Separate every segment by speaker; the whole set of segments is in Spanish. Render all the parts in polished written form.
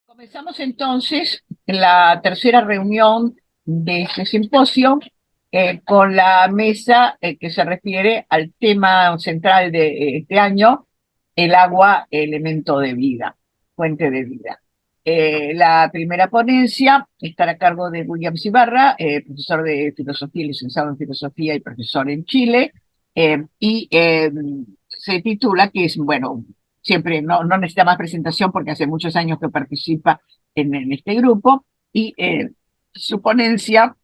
Speaker 1: Comenzamos entonces la tercera reunión de este simposio con la mesa que se refiere al tema central de este año, el agua, elemento de vida, fuente de vida. La primera ponencia estará a cargo de William Ibarra, profesor de filosofía, licenciado en filosofía y profesor en Chile, y se titula, que es, bueno, siempre no necesita más presentación porque hace muchos años que participa en este grupo, y su ponencia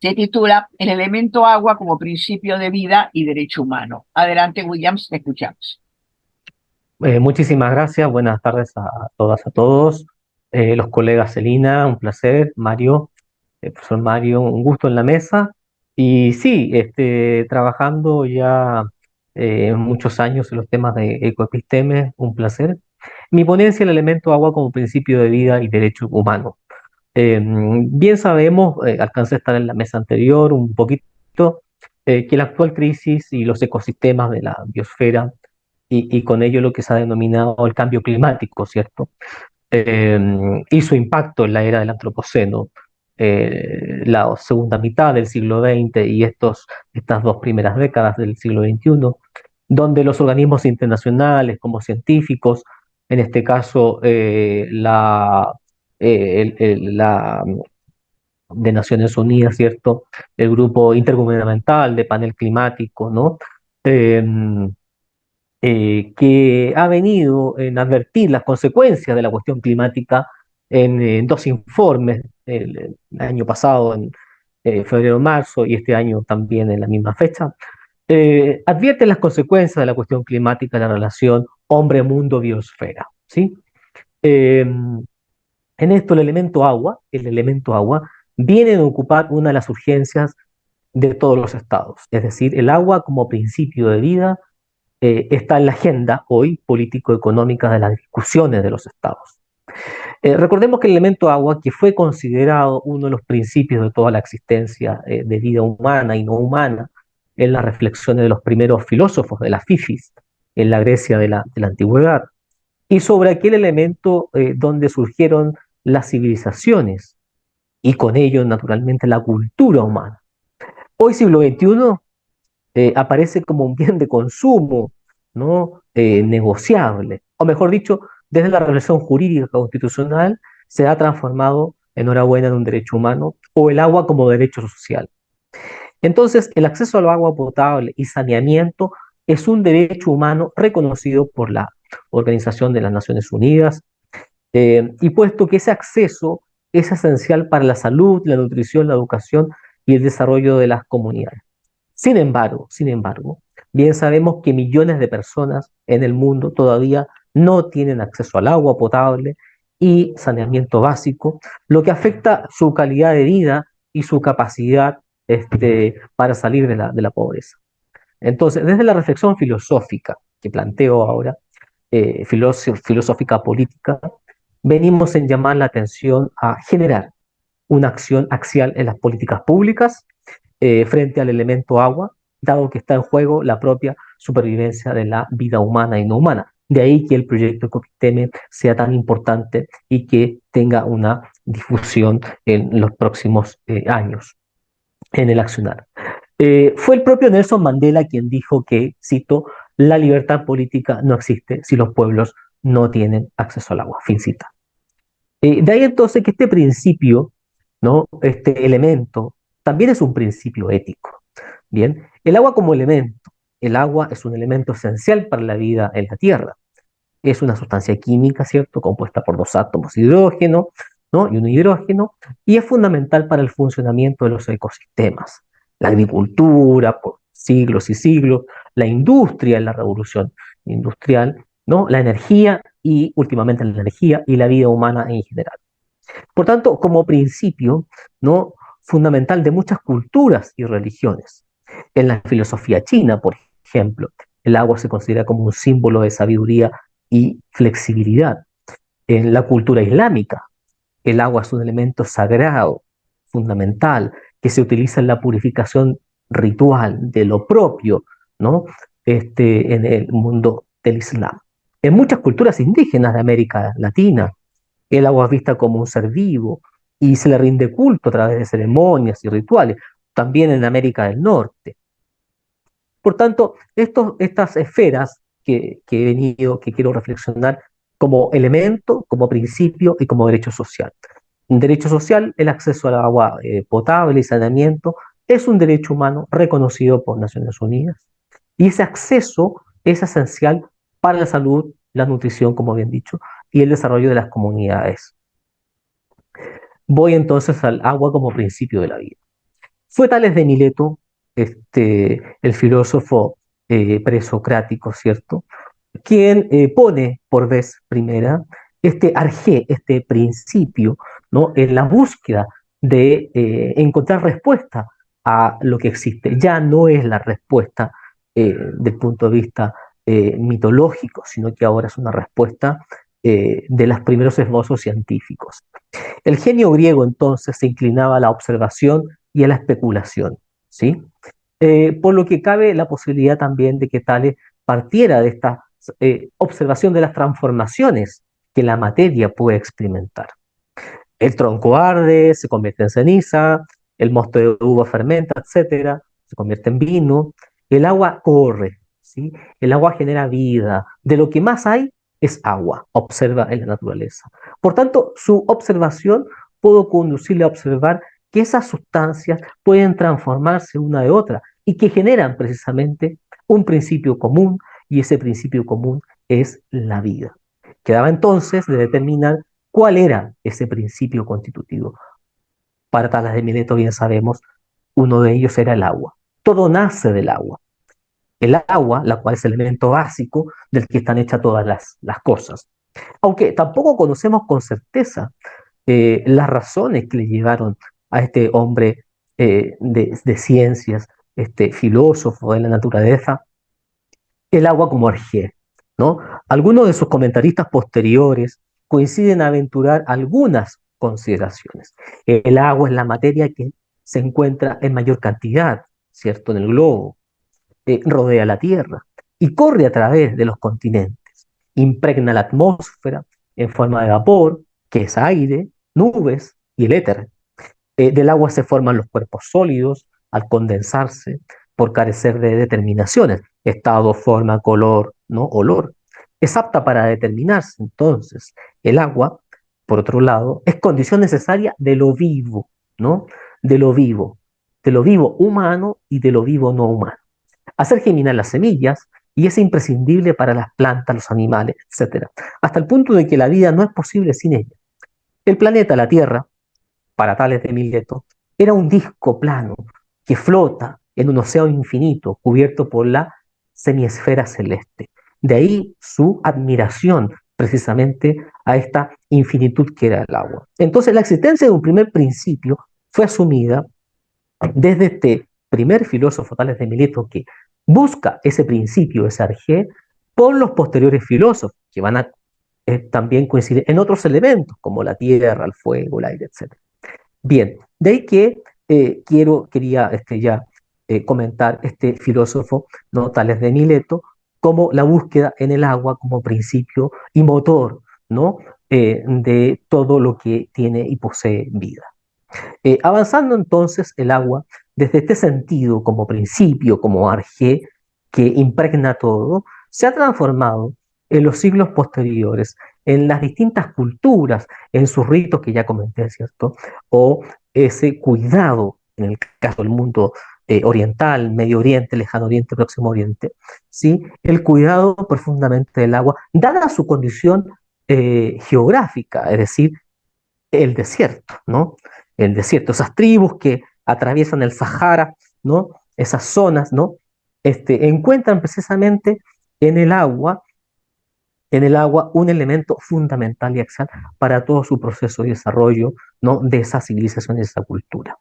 Speaker 1: se titula El elemento agua como principio de vida y derecho humano. Adelante, Williams, te escuchamos.
Speaker 2: Muchísimas gracias, buenas tardes a todas, a todos. Los colegas Celina, un placer, Mario, profesor Mario, un gusto en la mesa. Y sí, trabajando ya muchos años en los temas de ecoepistemes, un placer. Mi ponencia, el elemento agua como principio de vida y derecho humano. Bien sabemos, alcancé a estar en la mesa anterior un poquito, que la actual crisis y los ecosistemas de la biosfera y con ello lo que se ha denominado el cambio climático, ¿cierto? Y su impacto en la era del Antropoceno, la segunda mitad del siglo XX y estas dos primeras décadas del siglo XXI, donde los organismos internacionales como científicos, en este caso la de Naciones Unidas, ¿cierto? El grupo intergubernamental de panel climático, ¿no? Em, que ha venido en advertir las consecuencias de la cuestión climática en dos informes, el año pasado en febrero-marzo y este año también en la misma fecha, advierten las consecuencias de la cuestión climática en la relación hombre-mundo-biosfera, ¿sí? Eh, en esto el elemento agua, viene a ocupar una de las urgencias de todos los estados, es decir, el agua como principio de vida está en la agenda hoy político-económica de las discusiones de los estados. Recordemos que el elemento agua, que fue considerado uno de los principios de toda la existencia de vida humana y no humana, en las reflexiones de los primeros filósofos de la Fifis, en la Grecia de la antigüedad, y sobre aquel elemento donde surgieron las civilizaciones y con ello, naturalmente, la cultura humana. Hoy, siglo XXI, aparece como un bien de consumo, ¿no? Negociable. O mejor dicho, desde la relación jurídica constitucional se ha transformado, enhorabuena, en un derecho humano o el agua como derecho social. Entonces, el acceso al agua potable y saneamiento es un derecho humano reconocido por la Organización de las Naciones Unidas, y puesto que ese acceso es esencial para la salud, la nutrición, la educación y el desarrollo de las comunidades. Sin embargo, bien sabemos que millones de personas en el mundo todavía no tienen acceso al agua potable y saneamiento básico, lo que afecta su calidad de vida y su capacidad para salir de la pobreza. Entonces, desde la reflexión filosófica que planteo ahora, filosófica política, venimos en llamar la atención a generar una acción axial en las políticas públicas frente al elemento agua, dado que está en juego la propia supervivencia de la vida humana y no humana. De ahí que el proyecto Ecosisteme sea tan importante y que tenga una difusión en los próximos años en el accionar. Fue el propio Nelson Mandela quien dijo que, cito, la libertad política no existe si los pueblos no tienen acceso al agua, fin cita. De ahí entonces que este principio, ¿no? Este elemento, también es un principio ético. Bien, el agua como elemento. El agua es un elemento esencial para la vida en la Tierra. Es una sustancia química, ¿cierto? Compuesta por dos átomos de hidrógeno, ¿no? Y un hidrógeno, y es fundamental para el funcionamiento de los ecosistemas. La agricultura, por siglos y siglos, la industria en la revolución industrial, ¿no? La energía y últimamente la energía y la vida humana en general. Por tanto, como principio, ¿no? Fundamental de muchas culturas y religiones. En la filosofía china, por ejemplo, el agua se considera como un símbolo de sabiduría y flexibilidad. En la cultura islámica, el agua es un elemento sagrado, fundamental, que se utiliza en la purificación ritual de lo propio, ¿no? En el mundo del Islam. En muchas culturas indígenas de América Latina, El agua es vista como un ser vivo y se le rinde culto a través de ceremonias y rituales, también en América del Norte. Por tanto, estas esferas que he venido, que quiero reflexionar como elemento, como principio y como derecho social. Un derecho social, el acceso al agua potable y saneamiento, es un derecho humano reconocido por Naciones Unidas. Y ese acceso es esencial para la salud, la nutrición, como bien dicho, y el desarrollo de las comunidades. Voy entonces al agua como principio de la vida. Fue Tales de Mileto, el filósofo presocrático, ¿cierto?, quien pone por vez primera este arjé, este principio, ¿no?, en la búsqueda de encontrar respuesta a lo que existe. Ya no es la respuesta del punto de vista mitológico, sino que ahora es una respuesta de los primeros esbozos científicos. El genio griego entonces se inclinaba a la observación y a la especulación, ¿sí? Por lo que cabe la posibilidad también de que Tales partiera de esta observación de las transformaciones que la materia puede experimentar. El tronco arde, se convierte en ceniza, el mosto de uva fermenta, etcétera, se convierte en vino, el agua corre, ¿sí? El agua genera vida, de lo que más hay es agua, observa en la naturaleza. Por tanto, su observación pudo conducirle a observar que esas sustancias pueden transformarse una de otra y que generan precisamente un principio común, y ese principio común es la vida. Quedaba entonces de determinar cuál era ese principio constitutivo. Para Tales de Mileto, bien sabemos, uno de ellos era el agua. Todo nace del agua. El agua, la cual es el elemento básico del que están hechas todas las cosas. Aunque tampoco conocemos con certeza las razones que le llevaron a este hombre de ciencias, este filósofo de la naturaleza, el agua como arjé, ¿no? Algunos de sus comentaristas posteriores coinciden en aventurar algunas consideraciones. El agua es la materia que se encuentra en mayor cantidad, ¿cierto?, en el globo, rodea la Tierra y corre a través de los continentes, impregna la atmósfera en forma de vapor, que es aire, nubes y el éter. Del agua se forman los cuerpos sólidos al condensarse por carecer de determinaciones, estado, forma, color, ¿no?, olor. Es apta para determinarse, entonces, el agua, por otro lado, es condición necesaria de lo vivo, ¿no? De lo vivo, de lo vivo humano y de lo vivo no humano. Hacer germinar las semillas, y es imprescindible para las plantas, los animales, etc. Hasta el punto de que la vida no es posible sin ella. El planeta, la Tierra, para Tales de Mileto, era un disco plano que flota en un océano infinito cubierto por la semiesfera celeste. De ahí su admiración precisamente a esta infinitud que era el agua. Entonces la existencia de un primer principio fue asumida desde este primer filósofo Tales de Mileto que busca ese principio, ese arjé, por los posteriores filósofos que van a también coincidir en otros elementos como la tierra, el fuego, el aire, etc. Bien, de ahí que quería ya comentar este filósofo, ¿no?, Tales de Mileto, como la búsqueda en el agua como principio y motor, ¿no?, de todo lo que tiene y posee vida. Avanzando entonces el agua desde este sentido como principio, como arjé que impregna todo, se ha transformado en los siglos posteriores en las distintas culturas, en sus ritos que ya comenté, ¿cierto? O ese cuidado, en el caso del mundo oriental, Medio Oriente, Lejano Oriente, Próximo Oriente, ¿sí? El cuidado profundamente del agua, dada su condición geográfica, es decir, el desierto, ¿no? El desierto, esas tribus que atraviesan el Sahara, ¿no? Esas zonas, ¿no? Encuentran precisamente en el agua, un elemento fundamental y axial para todo su proceso de desarrollo, ¿no?, de esa civilización y de esa cultura.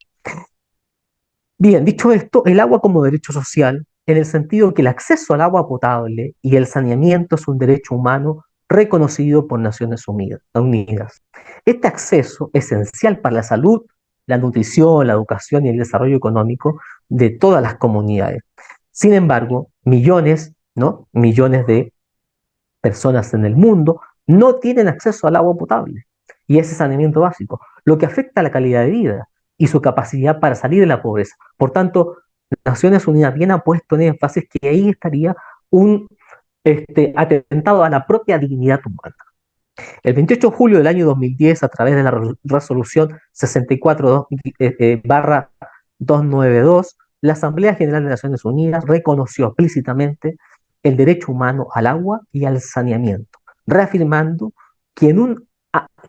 Speaker 2: Bien, dicho esto, el agua como derecho social, en el sentido que el acceso al agua potable y el saneamiento es un derecho humano reconocido por Naciones Unidas. Este acceso es esencial para la salud, la nutrición, la educación y el desarrollo económico de todas las comunidades. Sin embargo, millones, ¿no?, millones de personas en el mundo no tienen acceso al agua potable. y ese saneamiento básico, lo que afecta a la calidad de vida y su capacidad para salir de la pobreza. Por tanto, Naciones Unidas bien ha puesto en énfasis que ahí estaría un atentado a la propia dignidad humana. El 28 de julio del año 2010, a través de la resolución 64-292, la Asamblea General de Naciones Unidas reconoció explícitamente el derecho humano al agua y al saneamiento, reafirmando que,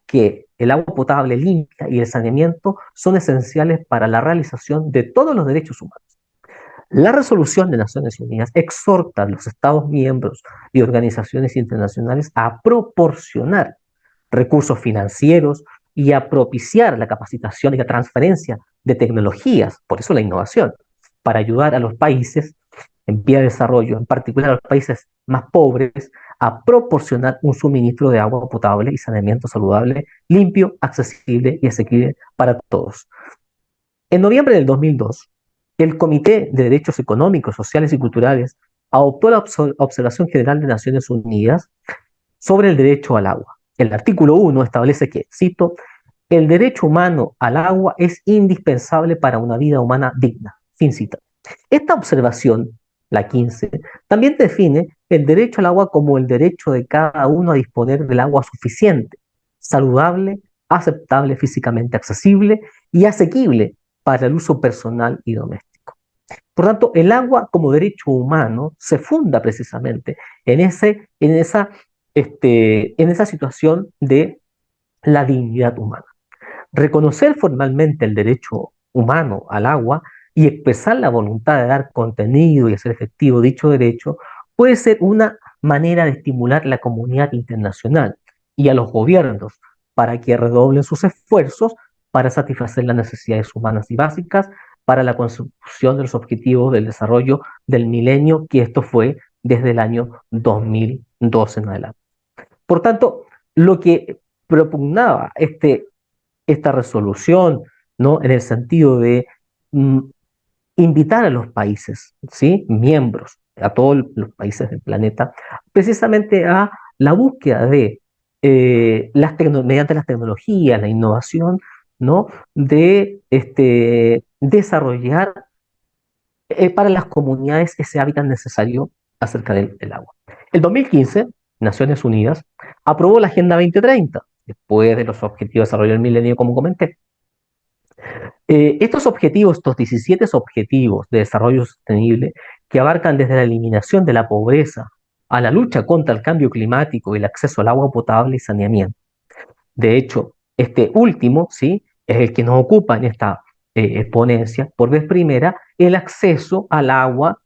Speaker 2: que el agua potable limpia y el saneamiento son esenciales para la realización de todos los derechos humanos. La resolución de Naciones Unidas exhorta a los Estados miembros y organizaciones internacionales a proporcionar recursos financieros y a propiciar la capacitación y la transferencia de tecnologías, por eso la innovación, para ayudar a los países en vía de desarrollo, en particular a los países más pobres, a proporcionar un suministro de agua potable y saneamiento saludable, limpio, accesible y asequible para todos. En noviembre del 2002, el Comité de Derechos Económicos, Sociales y Culturales adoptó la Observación General de Naciones Unidas sobre el derecho al agua. El artículo 1 establece que, cito, el derecho humano al agua es indispensable para una vida humana digna. Fin cita. Esta observación, la 15, también define el derecho al agua como el derecho de cada uno a disponer del agua suficiente, saludable, aceptable, físicamente accesible y asequible para el uso personal y doméstico. Por tanto, el agua como derecho humano se funda precisamente en esa situación de la dignidad humana. Reconocer formalmente el derecho humano al agua y expresar la voluntad de dar contenido y hacer efectivo dicho derecho puede ser una manera de estimular la comunidad internacional y a los gobiernos para que redoblen sus esfuerzos para satisfacer las necesidades humanas y básicas para la consecución de los objetivos del desarrollo del milenio, que esto fue desde el año 2012 en adelante. Por tanto, lo que propugnaba esta resolución, ¿no? En el sentido de mm, invitar a los países, ¿sí? Miembros, a todos los países del planeta, precisamente a la búsqueda de, mediante las tecnologías, la innovación, ¿no? De desarrollar para las comunidades ese hábitat necesario acerca del agua. El 2015, Naciones Unidas aprobó la Agenda 2030, después de los Objetivos de Desarrollo del Milenio, como comenté. Estos objetivos, estos 17 objetivos de desarrollo sostenible, que abarcan desde la eliminación de la pobreza a la lucha contra el cambio climático y el acceso al agua potable y saneamiento. De hecho, este último, ¿sí?, es el que nos ocupa en esta ponencia, por vez primera, el acceso al agua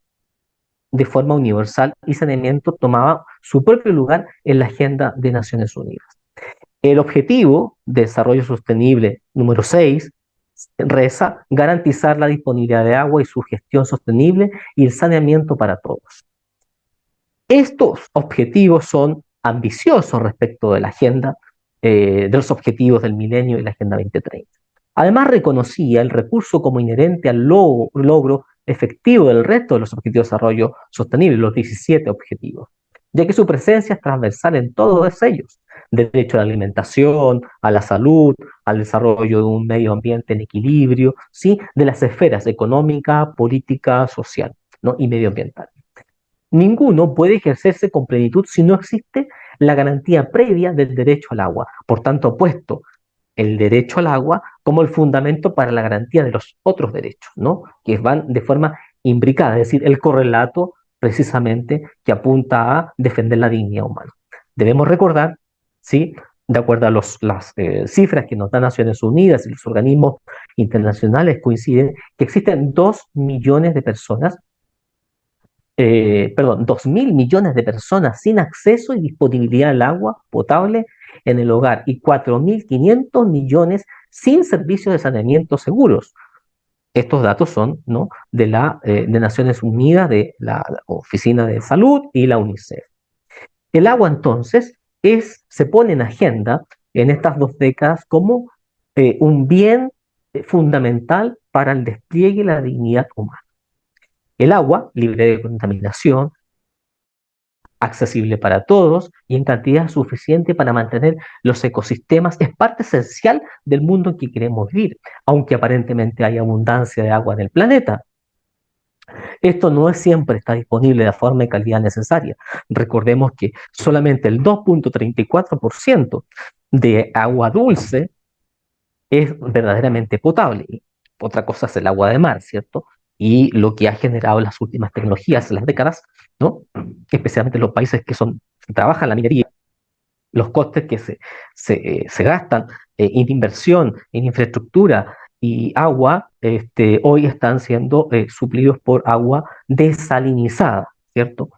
Speaker 2: de forma universal y saneamiento tomaba su propio lugar en la Agenda de Naciones Unidas. El objetivo de desarrollo sostenible número 6 reza garantizar la disponibilidad de agua y su gestión sostenible y el saneamiento para todos. Estos objetivos son ambiciosos respecto de la agenda, de los objetivos del milenio y la Agenda 2030. Además, reconocía el recurso como inherente al logro efectivo del resto de los objetivos de desarrollo sostenible, los 17 objetivos, ya que su presencia es transversal en todos ellos: derecho a la alimentación, a la salud, al desarrollo de un medio ambiente en equilibrio, ¿sí?, de las esferas económica, política, social, ¿no?, y medioambiental. Ninguno puede ejercerse con plenitud si no existe la garantía previa del derecho al agua. Por tanto, ha puesto el derecho al agua como el fundamento para la garantía de los otros derechos, ¿no?, que van de forma imbricada, es decir, el correlato precisamente que apunta a defender la dignidad humana. Debemos recordar, ¿sí?, de acuerdo a las cifras que nos dan Naciones Unidas y los organismos internacionales coinciden, que existen 2 millones de personas 2.000 millones de personas sin acceso y disponibilidad al agua potable en el hogar y 4.500 millones sin servicios de saneamiento seguros. Estos datos son, ¿no?, de Naciones Unidas, de la Oficina de Salud y la UNICEF. El agua, entonces, se pone en agenda en estas 2 décadas como un bien fundamental para el despliegue y la dignidad humana. El agua, libre de contaminación, accesible para todos y en cantidad suficiente para mantener los ecosistemas, es parte esencial del mundo en que queremos vivir, aunque aparentemente hay abundancia de agua en el planeta. Esto no es siempre está disponible de la forma y calidad necesaria. Recordemos que solamente el 2.34% de agua dulce es verdaderamente potable. Otra cosa es el agua de mar, ¿cierto? Y lo que ha generado las últimas tecnologías en las décadas, ¿no? Especialmente en los países que trabajan la minería, los costes que se gastan en inversión, en infraestructura y agua, hoy están siendo suplidos por agua desalinizada, ¿cierto?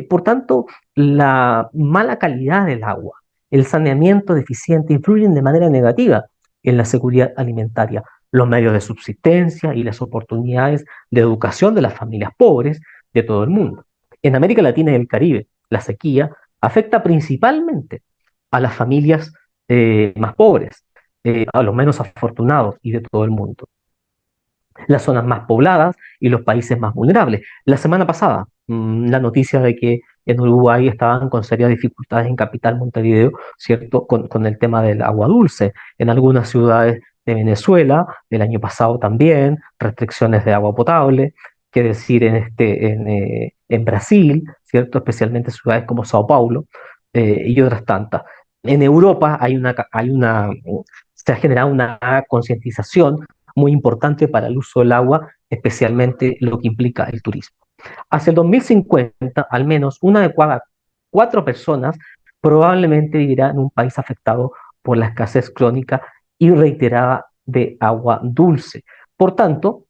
Speaker 2: Por tanto, la mala calidad del agua, el saneamiento deficiente influyen de manera negativa en la seguridad alimentaria, los medios de subsistencia y las oportunidades de educación de las familias pobres de todo el mundo. En América Latina y el Caribe, la sequía afecta principalmente a las familias más pobres, a los menos afortunados y de todo el mundo, las zonas más pobladas y los países más vulnerables. La semana pasada, la noticia de que en Uruguay estaban con serias dificultades en Capital, Montevideo, ¿cierto? Con el tema del agua dulce. En algunas ciudades de Venezuela, el año pasado también, restricciones de agua potable, que decir en Brasil, ¿cierto? Especialmente ciudades como Sao Paulo y otras tantas. En Europa se ha generado una concientización muy importante para el uso del agua, especialmente lo que implica el turismo. Hacia el 2050, al menos una de cada 4 personas probablemente vivirá en un país afectado por la escasez crónica y reiterada de agua dulce. Por tanto,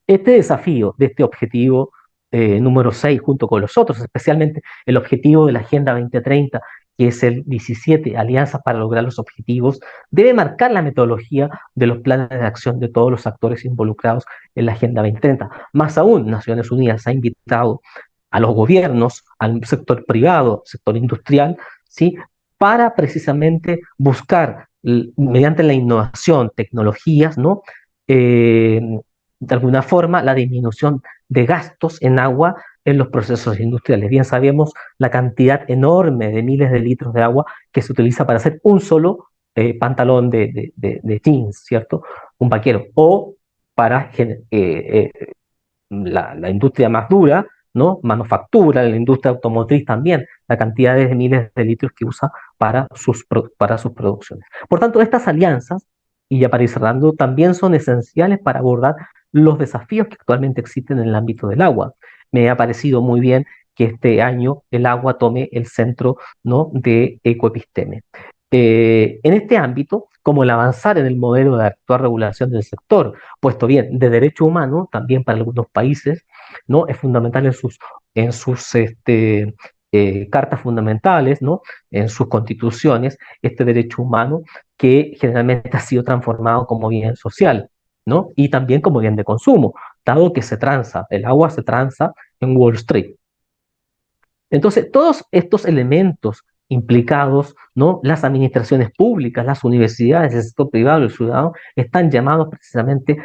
Speaker 2: este desafío de este objetivo número 6, junto con los otros, especialmente el objetivo de la Agenda 2030, que es el 17, Alianzas para lograr los objetivos, debe marcar la metodología de los planes de acción de todos los actores involucrados en la Agenda 2030. Más aún, Naciones Unidas ha invitado a los gobiernos, al sector privado, sector industrial, ¿sí? Para precisamente buscar, mediante la innovación, tecnologías, ¿no? Eh, de alguna forma, la disminución de gastos en agua en los procesos industriales. Bien sabemos la cantidad enorme de miles de litros de agua que se utiliza para hacer un solo pantalón de jeans, ¿cierto? Un vaquero. O para la industria más dura, ¿no? Manufactura, la industria automotriz también, la cantidad de miles de litros que usa para sus producciones. Por tanto, estas alianzas, y ya para ir cerrando, también son esenciales para abordar los desafíos que actualmente existen en el ámbito del agua. Me ha parecido muy bien que este año el agua tome el centro, ¿no? de Ecoepisteme. En este ámbito, como el avanzar en el modelo de actuar regulación del sector, puesto bien, de derecho humano, también para algunos países, ¿no? Es fundamental en sus cartas fundamentales, ¿no? En sus constituciones, este derecho humano que generalmente ha sido transformado como bien social, ¿no? Y también como bien de consumo, dado que el agua se transa en Wall Street. Entonces, todos estos elementos implicados, ¿no? Las administraciones públicas, las universidades, el sector privado, el ciudadano, están llamados precisamente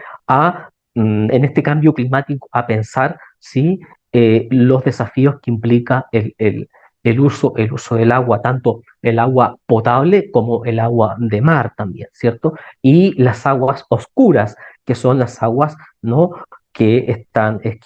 Speaker 2: en este cambio climático, a pensar, ¿sí? Los desafíos que implica el uso del agua, tanto el agua potable como el agua de mar también, ¿cierto? Y las aguas oscuras, que son las aguas, ¿no? que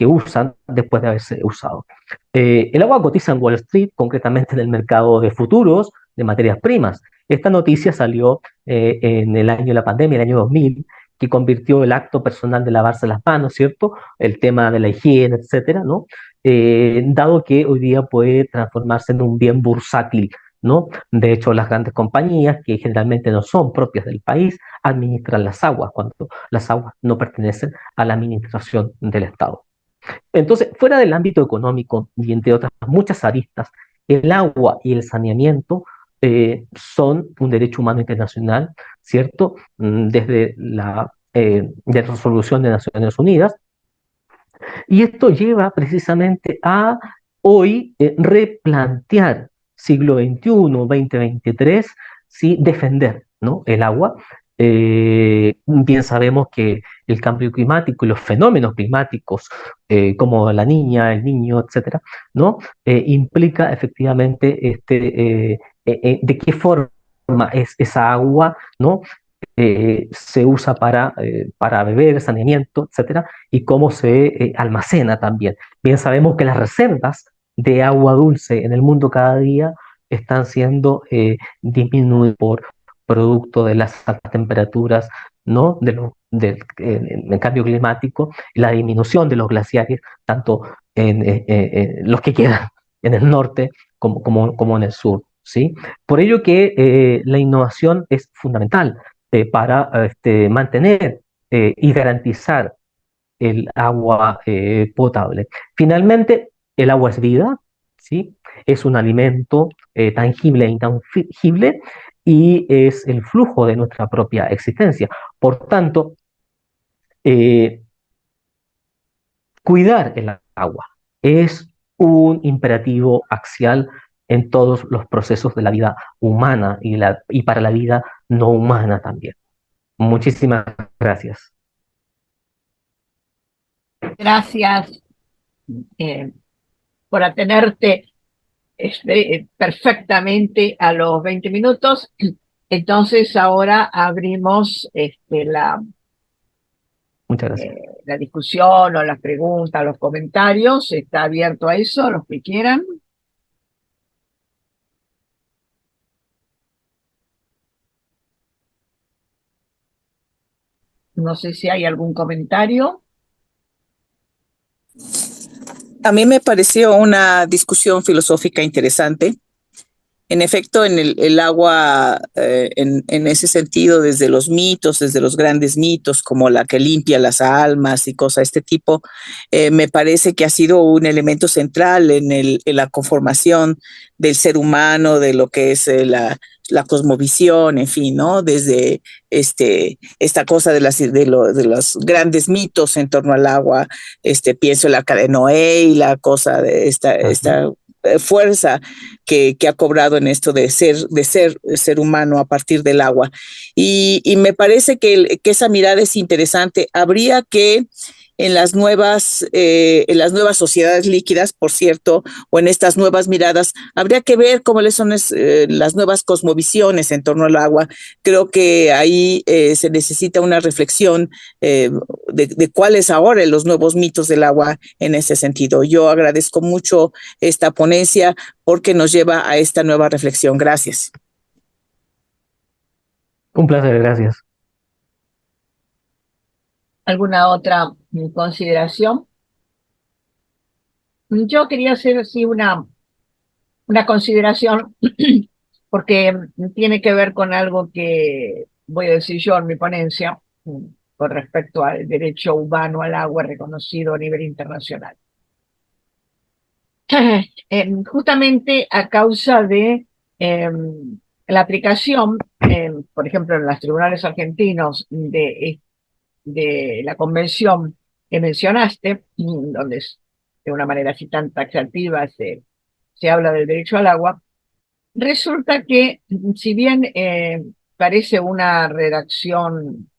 Speaker 2: usan después de haberse usado. El agua cotiza en Wall Street, concretamente en el mercado de futuros de materias primas. Esta noticia salió en el año de la pandemia, el año 2000, que convirtió el acto personal de lavarse las manos, ¿cierto? El tema de la higiene, etcétera, ¿no? Dado que hoy día puede transformarse en un bien bursátil, ¿no? De hecho, las grandes compañías, que generalmente no son propias del país, administran las aguas, cuando las aguas no pertenecen a la administración del Estado. Entonces, fuera del ámbito económico y entre otras muchas aristas, el agua y el saneamiento son un derecho humano internacional, ¿cierto? Desde la resolución de Naciones Unidas. Y esto lleva precisamente a hoy replantear siglo XXI, 2023, ¿sí? Defender, ¿no? el agua Bien sabemos que el cambio climático y los fenómenos climáticos, como la niña, el niño, etcétera, ¿no? Implica efectivamente de qué forma es esa agua, ¿no? Se usa para beber, saneamiento, etcétera, y cómo se almacena también. Bien sabemos que las reservas de agua dulce en el mundo cada día están siendo disminuidas por producto de las altas temperaturas, ¿no? Del cambio climático y la disminución de los glaciares, tanto en los que quedan en el norte como en el sur, ¿sí? Por ello que la innovación es fundamental para mantener y garantizar el agua potable. Finalmente, el agua es vida, ¿sí? Es un alimento tangible e intangible y es el flujo de nuestra propia existencia. Por tanto, eh, cuidar el agua es un imperativo axial en todos los procesos de la vida humana y para la vida no humana también. Muchísimas gracias.
Speaker 1: Gracias eh, por atenerte perfectamente a los 20 minutos. Entonces ahora abrimos
Speaker 2: Muchas gracias.
Speaker 1: la discusión o las preguntas, los comentarios. Está abierto a eso, los que quieran. No sé si hay algún comentario.
Speaker 3: A mí me pareció una discusión filosófica interesante. En efecto, en el agua, en ese sentido, desde los mitos, desde los grandes mitos, como la que limpia las almas y cosas de este tipo, me parece que ha sido un elemento central en la conformación del ser humano, de lo que es la cosmovisión, en fin, ¿no? Desde esta cosa de los grandes mitos en torno al agua, pienso en la de Noé y la cosa de esta fuerza que ha cobrado en esto de ser humano a partir del agua. Y me parece que esa mirada es interesante. Habría que en las nuevas sociedades líquidas, por cierto, o en estas nuevas miradas, habría que ver cómo son las nuevas cosmovisiones en torno al agua. Creo que ahí se necesita una reflexión de cuáles ahora los nuevos mitos del agua en ese sentido. Yo agradezco mucho esta ponencia porque nos lleva a esta nueva reflexión. Gracias.
Speaker 2: Un placer, gracias.
Speaker 1: ¿Alguna otra consideración? Yo quería hacer así una consideración porque tiene que ver con algo que voy a decir yo en mi ponencia con respecto al derecho humano al agua reconocido a nivel internacional. Justamente a causa de la aplicación, por ejemplo, en los tribunales argentinos de la convención que mencionaste, donde de una manera así tan taxativa se habla del derecho al agua, resulta que si bien parece una redacción,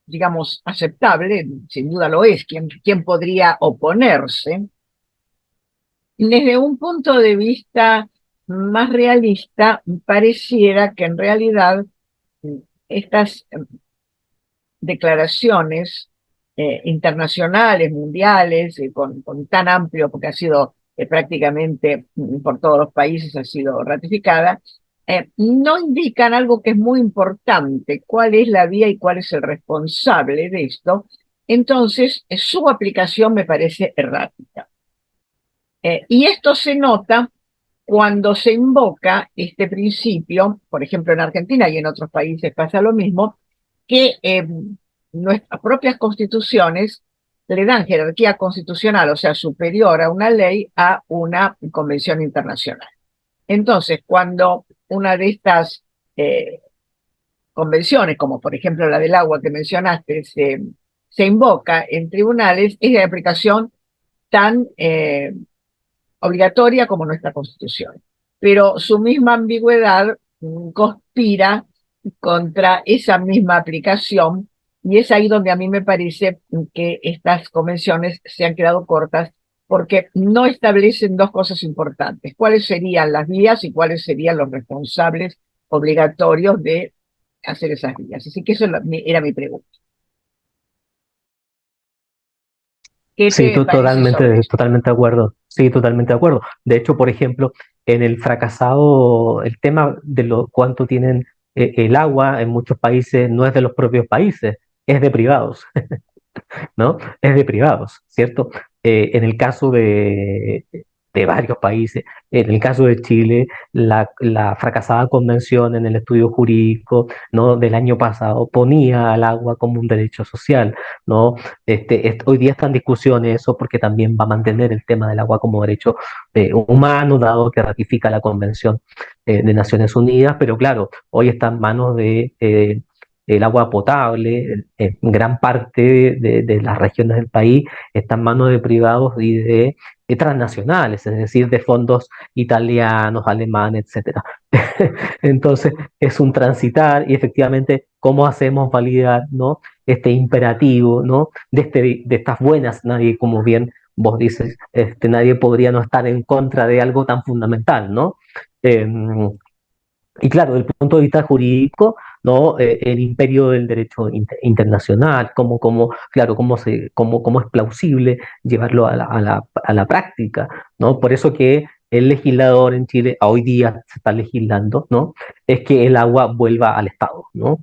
Speaker 1: digamos, aceptable, sin duda lo es, ¿quién podría oponerse? Desde un punto de vista más realista, pareciera que en realidad estas declaraciones internacionales, mundiales, con tan amplio, porque ha sido prácticamente por todos los países, ha sido ratificada, no indican algo que es muy importante, cuál es la vía y cuál es el responsable de esto. Entonces, su aplicación me parece errática. Y esto se nota cuando se invoca este principio, por ejemplo en Argentina y en otros países pasa lo mismo, que nuestras propias constituciones le dan jerarquía constitucional, o sea, superior a una ley, a una convención internacional. Entonces, cuando una de estas convenciones, como por ejemplo la del agua que mencionaste, se invoca en tribunales, es de aplicación tan obligatoria como nuestra Constitución. Pero su misma ambigüedad conspira contra esa misma aplicación, y es ahí donde a mí me parece que estas convenciones se han quedado cortas, porque no establecen dos cosas importantes: cuáles serían las vías y cuáles serían los responsables obligatorios de hacer esas vías. Así que eso era mi pregunta. ¿Qué
Speaker 2: Sí,
Speaker 1: te parece sobre eso?
Speaker 2: totalmente de acuerdo. Sí, totalmente de acuerdo. De hecho, por ejemplo, en el fracasado, el tema de lo cuánto tienen el agua en muchos países no es de los propios países, es de privados. ¿No? Es de privados, ¿cierto? En el caso de varios países, en el caso de Chile, la fracasada convención en el estudio jurídico, ¿no? Del año pasado ponía al agua como un derecho social, ¿no? Hoy día está en discusión eso porque también va a mantener el tema del agua como derecho humano, dado que ratifica la Convención de Naciones Unidas, pero claro, hoy está en manos de el agua potable, en gran parte de las regiones del país está en manos de privados y de transnacionales, es decir, de fondos italianos, alemanes, etcétera. Entonces, es un transitar y efectivamente, ¿cómo hacemos validar, ¿no? Este imperativo, ¿no? De estas buenas, nadie, como bien vos dices, nadie podría no estar en contra de algo tan fundamental, ¿no? Eh, y claro, desde el punto de vista jurídico, ¿no? El imperio del derecho internacional, claro, cómo es plausible llevarlo a la práctica, ¿no? Por eso que el legislador en Chile, a hoy día se está legislando, ¿no? Es que el agua vuelva al Estado, ¿no?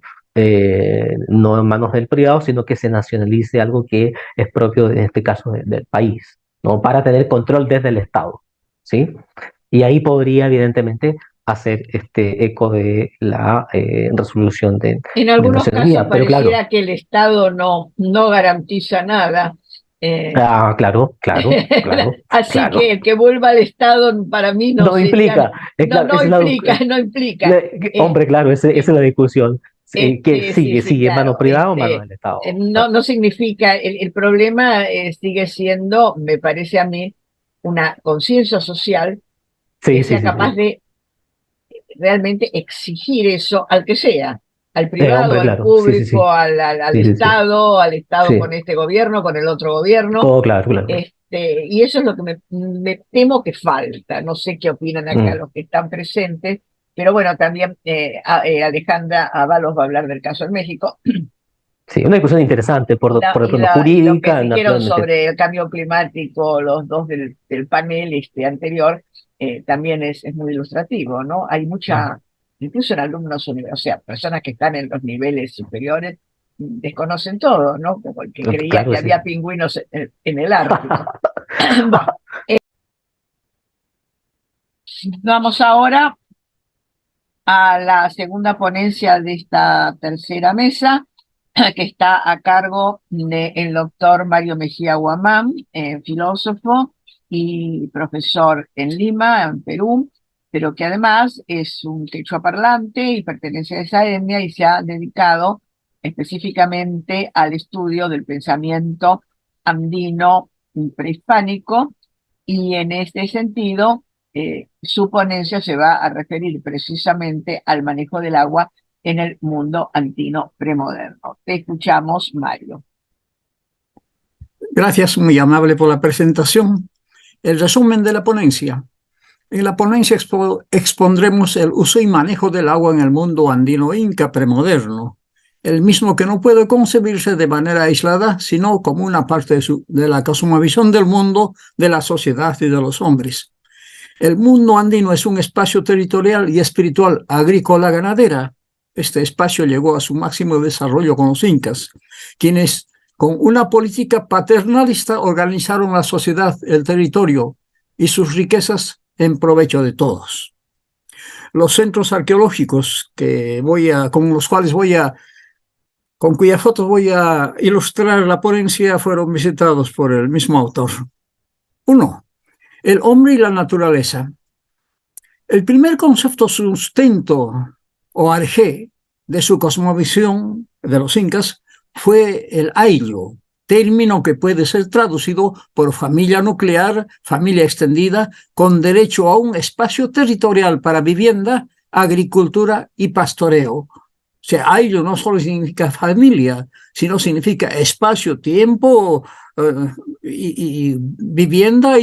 Speaker 2: No en manos del privado, sino que se nacionalice algo que es propio, en este caso, del país, ¿no? Para tener control desde el Estado, ¿sí? Y ahí podría, evidentemente, hacer este eco de la resolución
Speaker 1: En
Speaker 2: de
Speaker 1: algunos
Speaker 2: Naciones
Speaker 1: casos
Speaker 2: Unidas. Pero claro,
Speaker 1: pareciera que el Estado no garantiza nada. Eh,
Speaker 2: claro, claro, claro,
Speaker 1: Así que
Speaker 2: claro.
Speaker 1: el que vuelva al Estado para mí no
Speaker 2: No
Speaker 1: sería,
Speaker 2: implica, claro,
Speaker 1: no implica, no implica.
Speaker 2: hombre, claro, esa es la discusión. Que
Speaker 1: Sí, sí,
Speaker 2: sigue en
Speaker 1: claro.
Speaker 2: mano privada o mano del Estado.
Speaker 1: No, no significa, el problema sigue siendo, me parece a mí, una conciencia social que
Speaker 2: Sí, sí,
Speaker 1: sea
Speaker 2: sí,
Speaker 1: capaz
Speaker 2: sí.
Speaker 1: de realmente exigir eso al que sea, al privado,
Speaker 2: Hombre,
Speaker 1: al
Speaker 2: claro, sí, sí,
Speaker 1: público,
Speaker 2: sí,
Speaker 1: al
Speaker 2: sí, sí, sí,
Speaker 1: Estado, al Estado con
Speaker 2: sí,
Speaker 1: este gobierno, con el otro gobierno.
Speaker 2: todo claro, claro.
Speaker 1: Y eso es lo que me temo que falta. No sé qué opinan acá
Speaker 2: Mm.
Speaker 1: los que están presentes, pero bueno, también Alejandra Ábalos va a hablar del caso en México.
Speaker 2: Sí, una discusión interesante por de pronto
Speaker 1: Y lo que
Speaker 2: jurídica,
Speaker 1: dijeron
Speaker 2: naturalmente.
Speaker 1: sobre el cambio climático, los dos del panel anterior, también es muy ilustrativo, ¿no? Hay
Speaker 2: Mm.
Speaker 1: mucha, incluso en alumnos, o sea, personas que están en los niveles superiores, desconocen todo, ¿no? Como el que creía
Speaker 2: Claro
Speaker 1: que
Speaker 2: que sí.
Speaker 1: había pingüinos en el Ártico. Bueno, vamos ahora a la segunda ponencia de esta tercera mesa, que está a cargo del doctor Mario Mejía Guamán, filósofo y profesor en Lima, en Perú, pero que además es un quechua parlante y pertenece a esa etnia y se ha dedicado específicamente al estudio del pensamiento andino prehispánico, y en este sentido su ponencia se va a referir precisamente al manejo del agua en el mundo andino premoderno. Te escuchamos, Mario.
Speaker 4: Gracias, muy amable por la presentación. El resumen de la ponencia. En la ponencia expondremos el uso y manejo del agua en el mundo andino inca premoderno, el mismo que no puede concebirse de manera aislada, sino como una parte de la cosmovisión del mundo, de la sociedad y de los hombres. El mundo andino es un espacio territorial y espiritual agrícola-ganadera. Este espacio llegó a su máximo desarrollo con los incas, quienes con una política paternalista organizaron la sociedad, el territorio y sus riquezas en provecho de todos. Los centros arqueológicos con cuyas fotos voy a ilustrar la ponencia fueron visitados por el mismo autor. 1. El hombre y la naturaleza. El primer concepto sustento o arjé de su cosmovisión de los incas fue el ayllu, término que puede ser traducido por familia nuclear, familia extendida, con derecho a un espacio territorial para vivienda, agricultura y pastoreo, sea, ayllu no solo significa familia, sino significa espacio, tiempo, y vivienda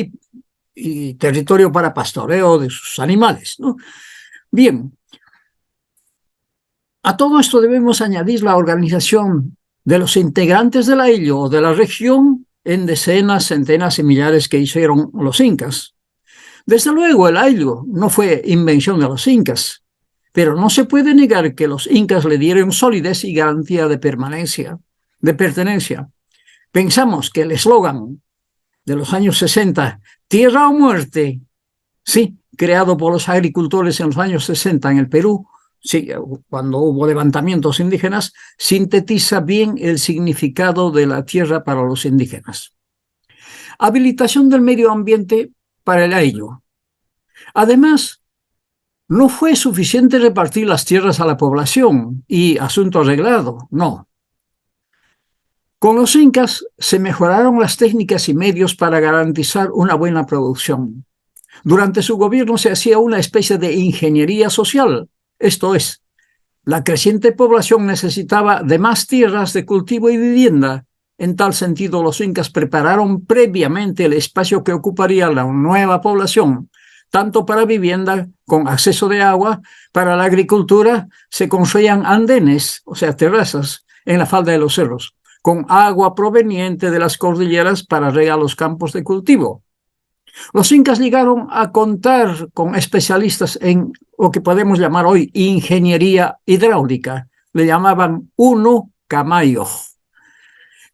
Speaker 4: y territorio para pastoreo de sus animales, ¿no? Bien, a todo esto debemos añadir la organización de los integrantes del ayllu o de la región en decenas, centenas y millares que hicieron los incas. Desde luego, el ayllu no fue invención de los incas, pero no se puede negar que los incas le dieron solidez y garantía de permanencia, de pertenencia. Pensamos que el eslogan de los años 60, tierra o muerte, sí, creado por los agricultores en los años 60 en el Perú, sí, cuando hubo levantamientos indígenas, sintetiza bien el significado de la tierra para los indígenas. Habilitación del medio ambiente para el ayllu. Además, no fue suficiente repartir las tierras a la población y asunto arreglado, no. Con los incas se mejoraron las técnicas y medios para garantizar una buena producción. Durante su gobierno se hacía una especie de ingeniería social, esto es, la creciente población necesitaba de más tierras de cultivo y vivienda. En tal sentido, los incas prepararon previamente el espacio que ocuparía la nueva población, tanto para vivienda con acceso de agua, para la agricultura se construían andenes, o sea, terrazas, en la falda de los cerros, con agua proveniente de las cordilleras para regar los campos de cultivo. Los incas llegaron a contar con especialistas en lo que podemos llamar hoy ingeniería hidráulica. Le llamaban Uno Camayo,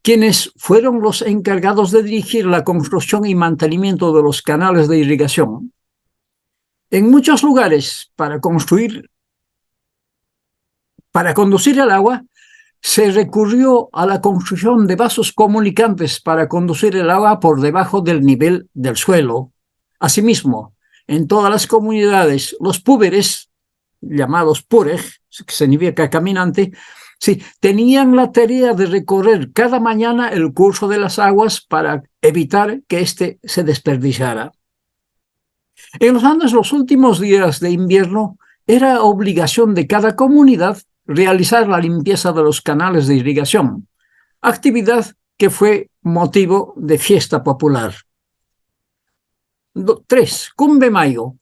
Speaker 4: quienes fueron los encargados de dirigir la construcción y mantenimiento de los canales de irrigación. En muchos lugares, para conducir el agua, se recurrió a la construcción de vasos comunicantes para conducir el agua por debajo del nivel del suelo. Asimismo, en todas las comunidades, los púberes, llamados purej, que significa caminante, sí, tenían la tarea de recorrer cada mañana el curso de las aguas para evitar que éste se desperdiciara. En los Andes, los últimos días de invierno, era obligación de cada comunidad realizar la limpieza de los canales de irrigación, actividad que fue motivo de fiesta popular. 3. Cumbemayo.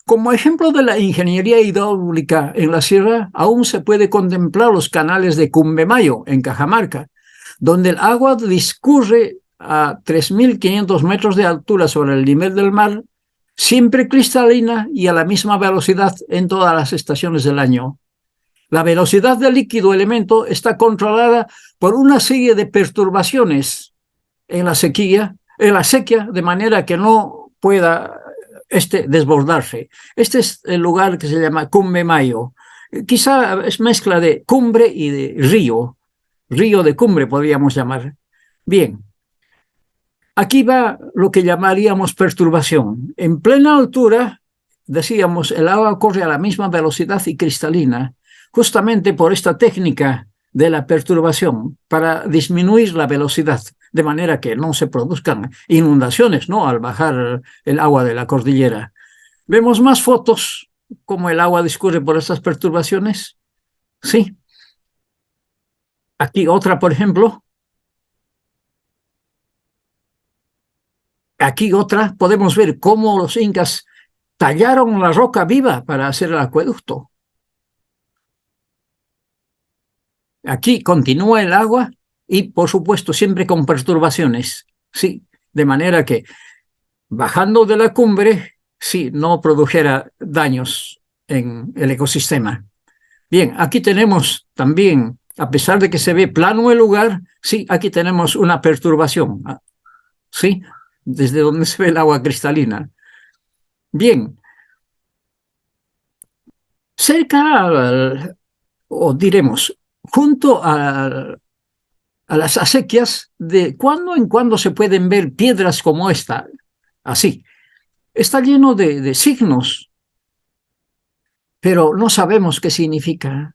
Speaker 4: Como ejemplo de la ingeniería hidráulica en la sierra, aún se puede contemplar los canales de Cumbemayo, en Cajamarca, donde el agua discurre a 3.500 metros de altura sobre el nivel del mar, siempre cristalina y a la misma velocidad en todas las estaciones del año. La velocidad del líquido elemento está controlada por una serie de perturbaciones en la sequía, de manera que no pueda desbordarse. Este es el lugar que se llama Cumbemayo. Quizá es mezcla de cumbre y de río de cumbre podríamos llamar. Bien, aquí va lo que llamaríamos perturbación. En plena altura, decíamos, el agua corre a la misma velocidad y cristalina, justamente por esta técnica de la perturbación, para disminuir la velocidad, de manera que no se produzcan inundaciones, ¿no?, al bajar el agua de la cordillera. ¿Vemos más fotos cómo el agua discurre por estas perturbaciones? Sí. Aquí otra, por ejemplo. Aquí otra, podemos ver cómo los incas tallaron la roca viva para hacer el acueducto. Aquí continúa el agua y, por supuesto, siempre con perturbaciones. Sí, de manera que bajando de la cumbre, sí, no produjera daños en el ecosistema. Bien, aquí tenemos también, a pesar de que se ve plano el lugar, sí, aquí tenemos una perturbación. Sí, desde donde se ve el agua cristalina. Bien, cerca, o diremos, junto a las acequias, de cuando en cuando se pueden ver piedras como esta, así. Está lleno de signos, pero no sabemos qué significa.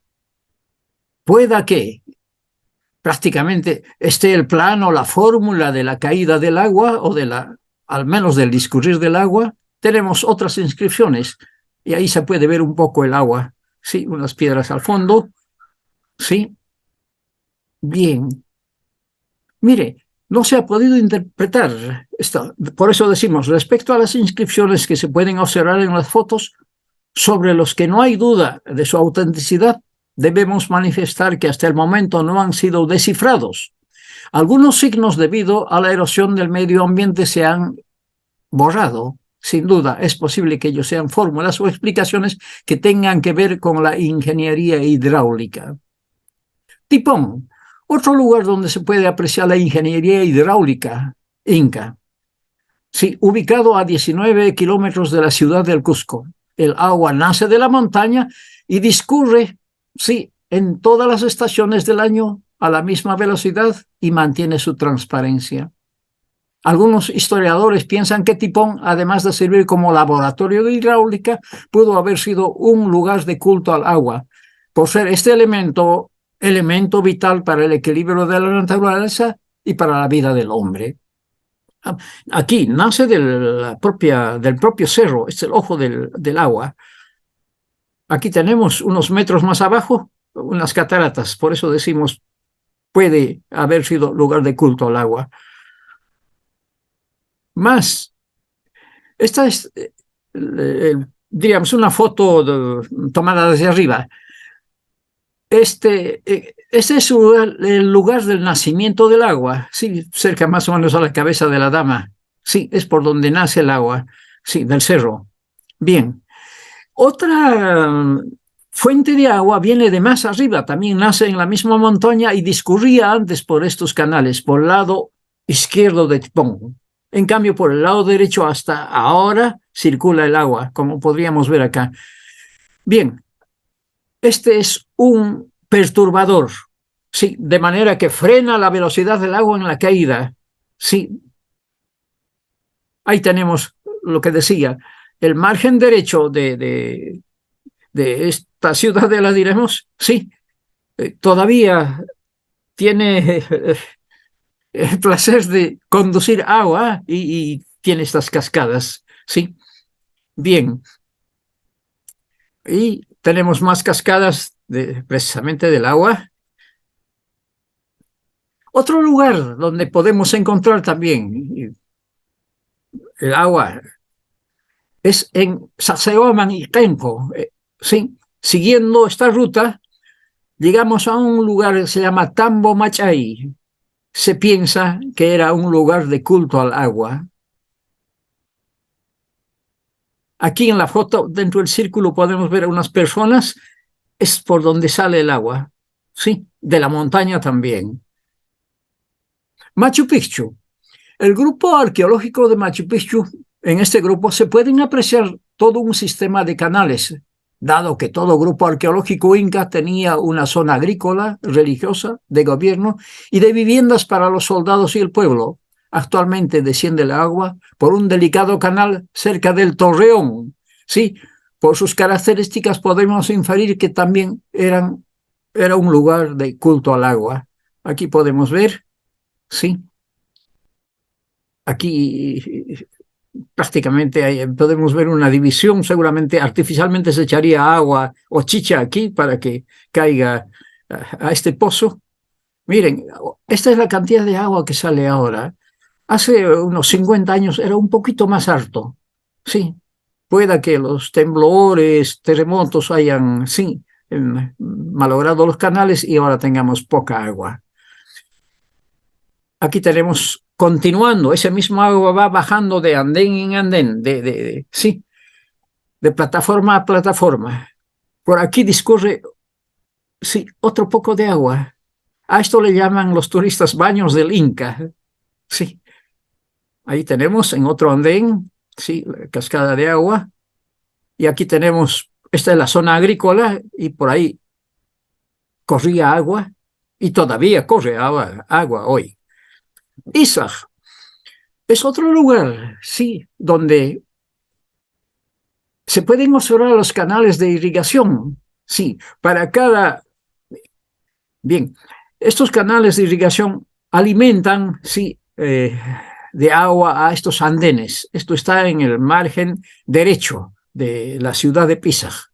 Speaker 4: Pueda que prácticamente esté el plano, la fórmula de la caída del agua, o al menos del discurrir del agua. Tenemos otras inscripciones, y ahí se puede ver un poco el agua. Sí, unas piedras al fondo. ¿sí? Bien. Mire, no se ha podido interpretar esto. Por eso decimos, respecto a las inscripciones que se pueden observar en las fotos, sobre los que no hay duda de su autenticidad, debemos manifestar que hasta el momento no han sido descifrados. Algunos signos debido a la erosión del medio ambiente se han borrado. Sin duda, es posible que ellos sean fórmulas o explicaciones que tengan que ver con la ingeniería hidráulica. Tipón, otro lugar donde se puede apreciar la ingeniería hidráulica inca. Sí, ubicado a 19 kilómetros de la ciudad del Cusco. El agua nace de la montaña y discurre, sí, en todas las estaciones del año a la misma velocidad y mantiene su transparencia. Algunos historiadores piensan que Tipón, además de servir como laboratorio de hidráulica, pudo haber sido un lugar de culto al agua, por ser este elemento vital para el equilibrio de la naturaleza y para la vida del hombre. Aquí nace del propio cerro, es el ojo del agua. Aquí tenemos unos metros más abajo unas cataratas, por eso decimos puede haber sido lugar de culto al agua. Más, esta es, diríamos, una foto tomada desde arriba. Este es el lugar del nacimiento del agua, sí, cerca más o menos a la cabeza de la dama. Sí, es por donde nace el agua, sí, del cerro. Bien. Otra fuente de agua viene de más arriba, también nace en la misma montaña y discurría antes por estos canales, por el lado izquierdo de Tipón. En cambio, por el lado derecho hasta ahora circula el agua, como podríamos ver acá. Bien, este es un perturbador, sí, de manera que frena la velocidad del agua en la caída. Sí, ahí tenemos lo que decía, el margen derecho de esta ciudadela, diremos, sí, todavía tiene el placer de conducir agua y tiene estas cascadas, sí. Bien, y tenemos más cascadas precisamente del agua. Otro lugar donde podemos encontrar también el agua es en Sacsayhuamán y Qemco. Sí, siguiendo esta ruta, llegamos a un lugar que se llama Tambo Machay. Se piensa que era un lugar de culto al agua. Aquí en la foto, dentro del círculo, podemos ver a unas personas. Es por donde sale el agua. Sí, de la montaña también. Machu Picchu. El grupo arqueológico de Machu Picchu, en este grupo se pueden apreciar todo un sistema de canales, dado que todo grupo arqueológico inca tenía una zona agrícola, religiosa, de gobierno y de viviendas para los soldados y el pueblo. Actualmente desciende el agua por un delicado canal cerca del Torreón. Sí, por sus características podemos inferir que también era un lugar de culto al agua. Aquí podemos ver, sí. Aquí prácticamente podemos ver una división, seguramente artificialmente se echaría agua o chicha aquí para que caiga a este pozo. Miren, esta es la cantidad de agua que sale ahora. Hace unos 50 años era un poquito más alto. Sí, pueda que los temblores, terremotos hayan, sí, malogrado los canales y ahora tengamos poca agua. Aquí tenemos, continuando, ese mismo agua va bajando de andén en andén, sí, de plataforma a plataforma. Por aquí discurre, sí, otro poco de agua. A esto le llaman los turistas baños del Inca. Sí, ahí tenemos en otro andén, sí, la cascada de agua. Y aquí tenemos, esta es la zona agrícola y por ahí corría agua y todavía corre agua hoy. Izaj es otro lugar, sí, donde se pueden observar los canales de irrigación, sí, para cada... Bien, estos canales de irrigación alimentan, sí, de agua a estos andenes. Esto está en el margen derecho de la ciudad de Pisac.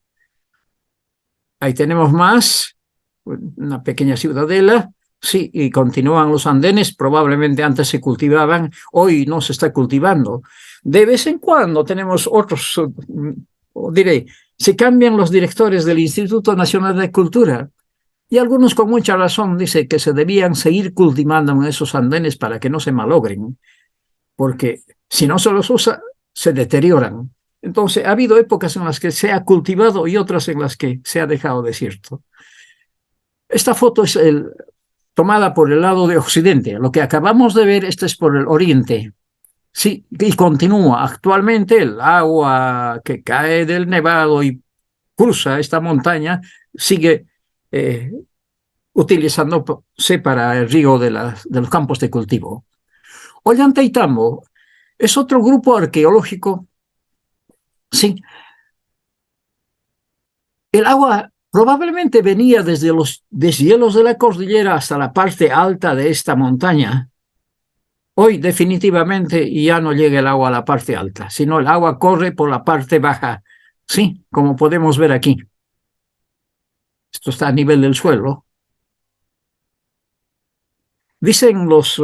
Speaker 4: Ahí tenemos más, una pequeña ciudadela, sí, y continúan los andenes, probablemente antes se cultivaban, hoy no se está cultivando. De vez en cuando tenemos otros, diré, se cambian los directores del Instituto Nacional de Cultura, y algunos con mucha razón dicen que se debían seguir cultivando en esos andenes para que no se malogren, porque si no se los usa, se deterioran. Entonces, ha habido épocas en las que se ha cultivado y otras en las que se ha dejado desierto. Esta foto es tomada por el lado de Occidente. Lo que acabamos de ver, este es por el Oriente. Sí, y continúa. Actualmente el agua que cae del Nevado y cruza esta montaña sigue utilizándose para el riego de los campos de cultivo. Ollantaytambo es otro grupo arqueológico. Sí, el agua probablemente venía desde los deshielos de la cordillera hasta la parte alta de esta montaña. Hoy definitivamente ya no llega el agua a la parte alta, sino el agua corre por la parte baja. Sí, como podemos ver aquí. Esto está a nivel del suelo. Dicen los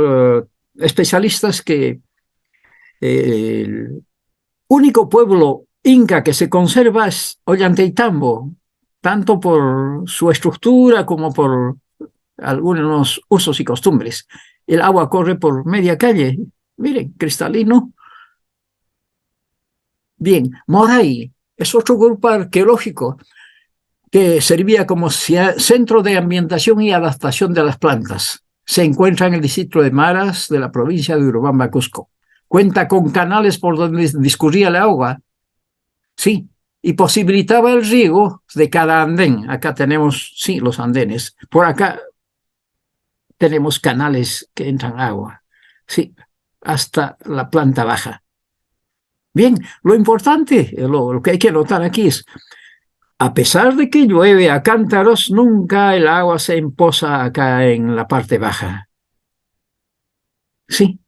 Speaker 4: especialistas que el único pueblo inca que se conserva es Ollantaytambo, tanto por su estructura como por algunos usos y costumbres. El agua corre por media calle. Miren, cristalino. Bien, Moray es otro grupo arqueológico que servía como centro de ambientación y adaptación de las plantas. Se encuentra en el distrito de Maras de la provincia de Urubamba, Cusco. Cuenta con canales por donde discurría el agua, sí, y posibilitaba el riego de cada andén. Acá tenemos, sí, los andenes. Por acá tenemos canales que entran agua, sí, hasta la planta baja. Bien, lo importante, lo que hay que notar aquí es, a pesar de que llueve a cántaros, nunca el agua se empoza acá en la parte baja. Sí,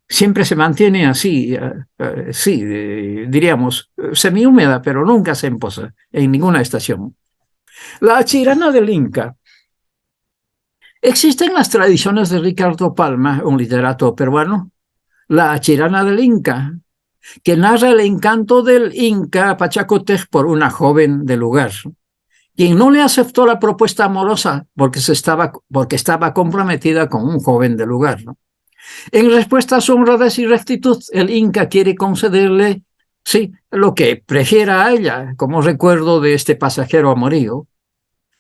Speaker 4: siempre se mantiene así, sí, diríamos, semihúmeda, pero nunca se empoza en ninguna estación. La achirana del Inca. Existen las tradiciones de Ricardo Palma, un literato peruano, la achirana del Inca, que narra el encanto del Inca Pachacútec por una joven del lugar, quien no le aceptó la propuesta amorosa porque estaba comprometida con un joven del lugar, ¿no? En respuesta a su honradez y rectitud, el Inca quiere concederle, sí, lo que prefiera a ella, como recuerdo de este pasajero amorío.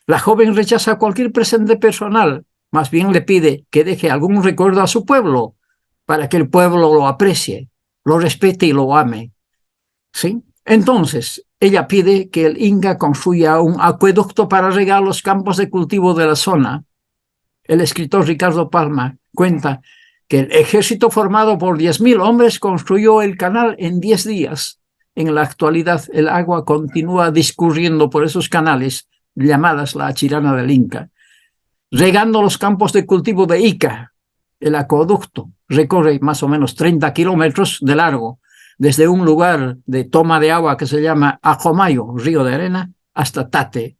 Speaker 4: La joven rechaza cualquier presente personal, más bien le pide que deje algún recuerdo a su pueblo, para que el pueblo lo aprecie, lo respete y lo ame. ¿Sí? Entonces, ella pide que el Inca construya un acueducto para regar los campos de cultivo de la zona. El escritor Ricardo Palma cuenta que el ejército formado por 10.000 hombres construyó el canal en 10 días. En la actualidad, el agua continúa discurriendo por esos canales, llamadas la Achirana del Inca, regando los campos de cultivo de Ica. El acueducto recorre más o menos 30 kilómetros de largo, desde un lugar de toma de agua que se llama Ajomayo, Río de Arena, hasta Tate,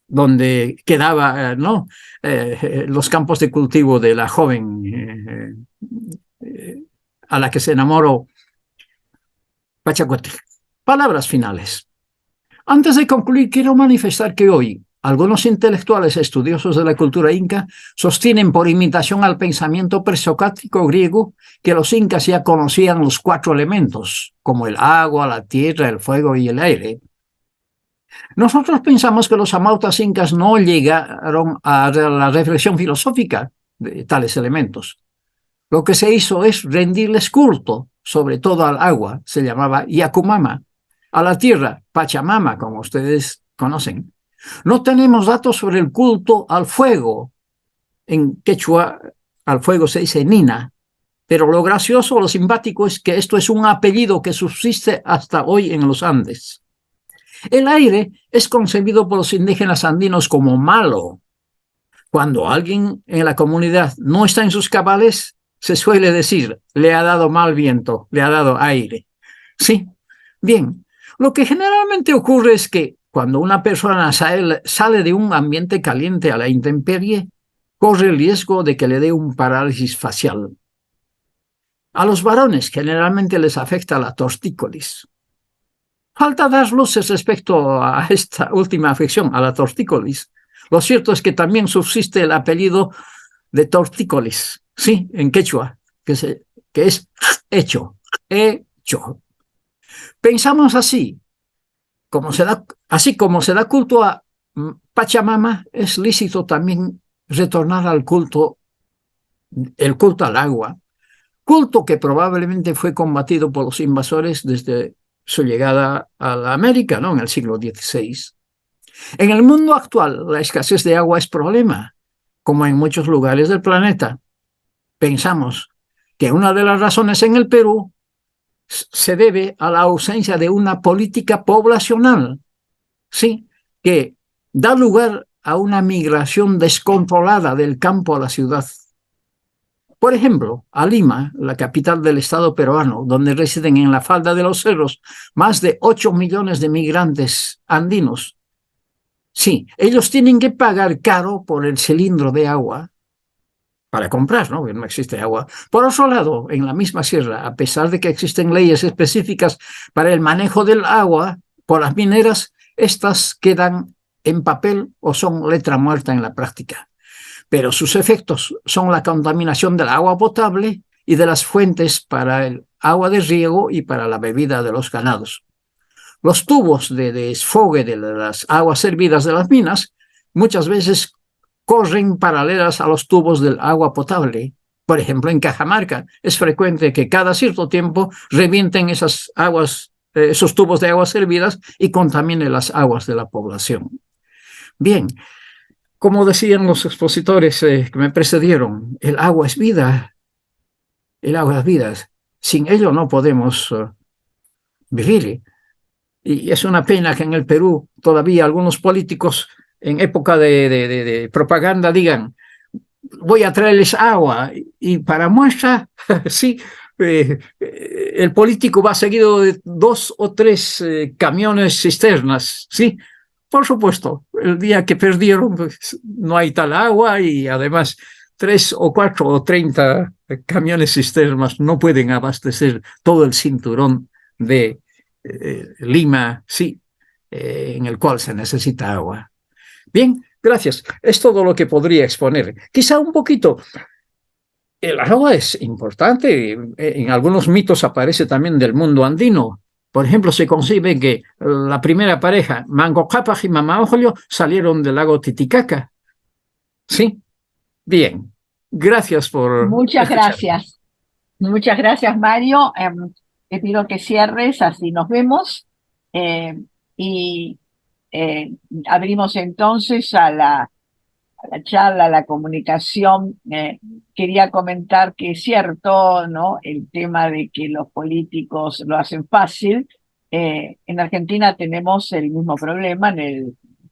Speaker 4: donde quedaba los campos de cultivo de la joven a la que se enamoró Pachacútec. Palabras finales. Antes de concluir, quiero manifestar que hoy algunos intelectuales estudiosos de la cultura inca sostienen por imitación al pensamiento presocrático griego que los incas ya conocían los 4 elementos, como el agua, la tierra, el fuego y el aire. Nosotros pensamos que los amautas incas no llegaron a la reflexión filosófica de tales elementos. Lo que se hizo es rendirles culto, sobre todo al agua, se llamaba Yakumama, a la tierra, Pachamama, como ustedes conocen. No tenemos datos sobre el culto al fuego. En quechua, al fuego se dice Nina, pero lo gracioso, lo simpático es que esto es un apellido que subsiste hasta hoy en los Andes. El aire es concebido por los indígenas andinos como malo. Cuando alguien en la comunidad no está en sus cabales, se suele decir, le ha dado mal viento, le ha dado aire. Sí, bien. Lo que generalmente ocurre es que cuando una persona sale de un ambiente caliente a la intemperie, corre el riesgo de que le dé un parálisis facial. A los varones generalmente les afecta la tortícolis. Falta dar luces respecto a esta última afección, a la tortícolis. Lo cierto es que también subsiste el apellido de tortícolis, sí, en quechua, que es hecho. Pensamos así como se da culto a Pachamama, es lícito también retornar al el culto al agua, culto que probablemente fue combatido por los invasores desde su llegada a la América, ¿no? En el siglo XVI. En el mundo actual, la escasez de agua es problema, como en muchos lugares del planeta. Pensamos que una de las razones en el Perú se debe a la ausencia de una política poblacional, sí, que da lugar a una migración descontrolada del campo a la ciudad. Por ejemplo, a Lima, la capital del estado peruano, donde residen en la falda de los cerros más de 8 millones de migrantes andinos. Sí, ellos tienen que pagar caro por el cilindro de agua para comprar, ¿no? Porque no existe agua. Por otro lado, en la misma sierra, a pesar de que existen leyes específicas para el manejo del agua por las mineras, estas quedan en papel o son letra muerta en la práctica. Pero sus efectos son la contaminación del agua potable y de las fuentes para el agua de riego y para la bebida de los ganados. Los tubos de desfogue de las aguas servidas de las minas muchas veces corren paralelas a los tubos del agua potable. Por ejemplo, en Cajamarca es frecuente que cada cierto tiempo revienten esos tubos de aguas servidas y contaminen las aguas de la población. Bien, como decían los expositores que me precedieron, el agua es vida. El agua es vida. Sin ello no podemos vivir. Y es una pena que en el Perú todavía algunos políticos en época de propaganda digan, voy a traerles agua. Y para muestra, sí, el político va seguido de 2 o 3 camiones cisternas, ¿sí? Por supuesto, el día que perdieron pues, no hay tal agua y además 3 o 4 o 30 camiones cisternas no pueden abastecer todo el cinturón de Lima, sí, en el cual se necesita agua. Bien, gracias. Es todo lo que podría exponer. Quizá un poquito. El agua es importante. En algunos mitos aparece también del mundo andino. Por ejemplo, se concibe que la primera pareja, Manco Cápac y Mama Ojolio, salieron del lago Titicaca. Sí, bien. Gracias por
Speaker 1: Muchas
Speaker 4: escuchar.
Speaker 1: gracias. Muchas gracias, Mario. Te pido que cierres, así nos vemos. Y abrimos entonces a la charla, a la comunicación. Quería comentar que es cierto, ¿no? El tema de que los políticos lo hacen fácil. En Argentina tenemos el mismo problema,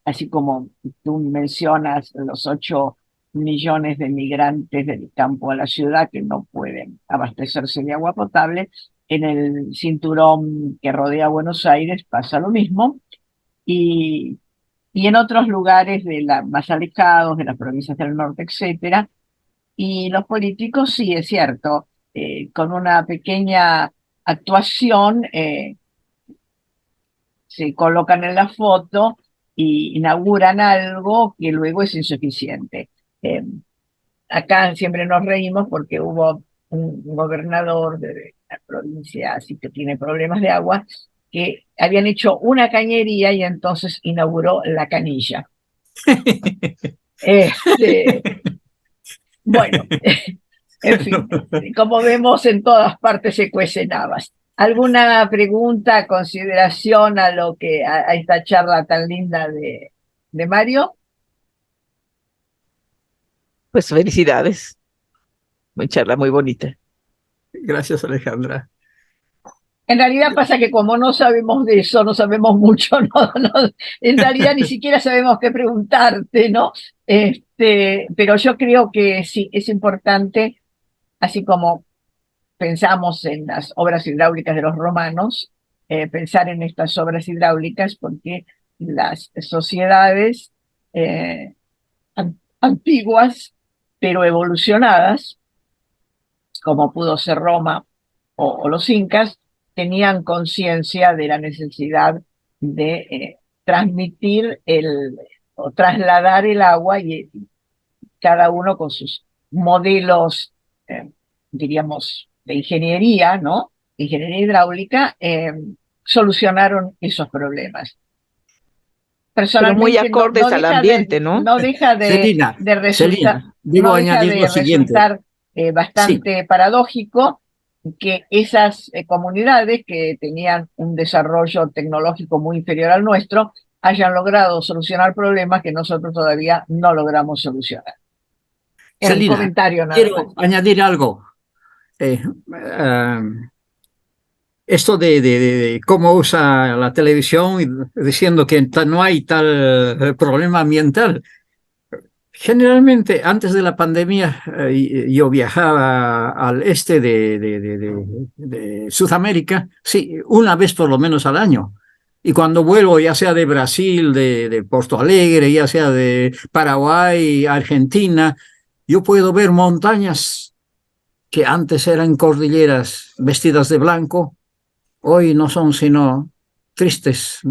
Speaker 1: así como tú mencionas, los 8 millones de migrantes del campo a la ciudad que no pueden abastecerse de agua potable. En el cinturón que rodea Buenos Aires pasa lo mismo. Y en otros lugares más alejados, de las provincias del norte, etcétera. Y los políticos, sí, es cierto, con una pequeña actuación se colocan en la foto y inauguran algo que luego es insuficiente. Eh, Acá siempre nos reímos porque hubo un gobernador de la provincia, así que tiene problemas de agua, que habían hecho una cañería y entonces inauguró la canilla. Este, bueno, en fin, como vemos en todas partes se cuecen habas. ¿Alguna pregunta, consideración a esta charla tan linda de Mario?
Speaker 5: Pues felicidades. Una charla muy bonita.
Speaker 4: Gracias, Alejandra.
Speaker 1: En realidad pasa que como no sabemos de eso, no sabemos mucho, en realidad ni siquiera sabemos qué preguntarte, ¿no? Pero yo creo que sí, es importante, así como pensamos en las obras hidráulicas de los romanos, pensar en estas obras hidráulicas porque las sociedades antiguas, pero evolucionadas, como pudo ser Roma o los incas, tenían conciencia de la necesidad de transmitir o trasladar el agua, y cada uno con sus modelos, diríamos, de ingeniería, ¿no? Ingeniería hidráulica, solucionaron esos problemas.
Speaker 5: Pero muy
Speaker 1: Personalmente
Speaker 5: acordes al ambiente, ¿no?
Speaker 1: no deja
Speaker 4: Celina,
Speaker 1: de resultar,
Speaker 4: Celina,
Speaker 1: no
Speaker 4: debo
Speaker 1: deja
Speaker 4: añadir lo
Speaker 1: de
Speaker 4: siguiente.
Speaker 1: resultar
Speaker 4: Sí,
Speaker 1: bastante paradójico que esas comunidades que tenían un desarrollo tecnológico muy inferior al nuestro hayan logrado solucionar problemas que nosotros todavía no logramos solucionar. Es un
Speaker 4: Celina,
Speaker 1: comentario nada más.
Speaker 4: quiero añadir algo. Eh, ah, Esto de cómo usa la televisión diciendo que no hay tal problema ambiental. Generalmente, antes de la pandemia, yo viajaba al este de Sudamérica, sí, una vez por lo menos al año. Y cuando vuelvo, ya sea de Brasil, de Porto Alegre, ya sea de Paraguay, Argentina, yo puedo ver montañas que antes eran cordilleras vestidas de blanco, hoy no son sino tristes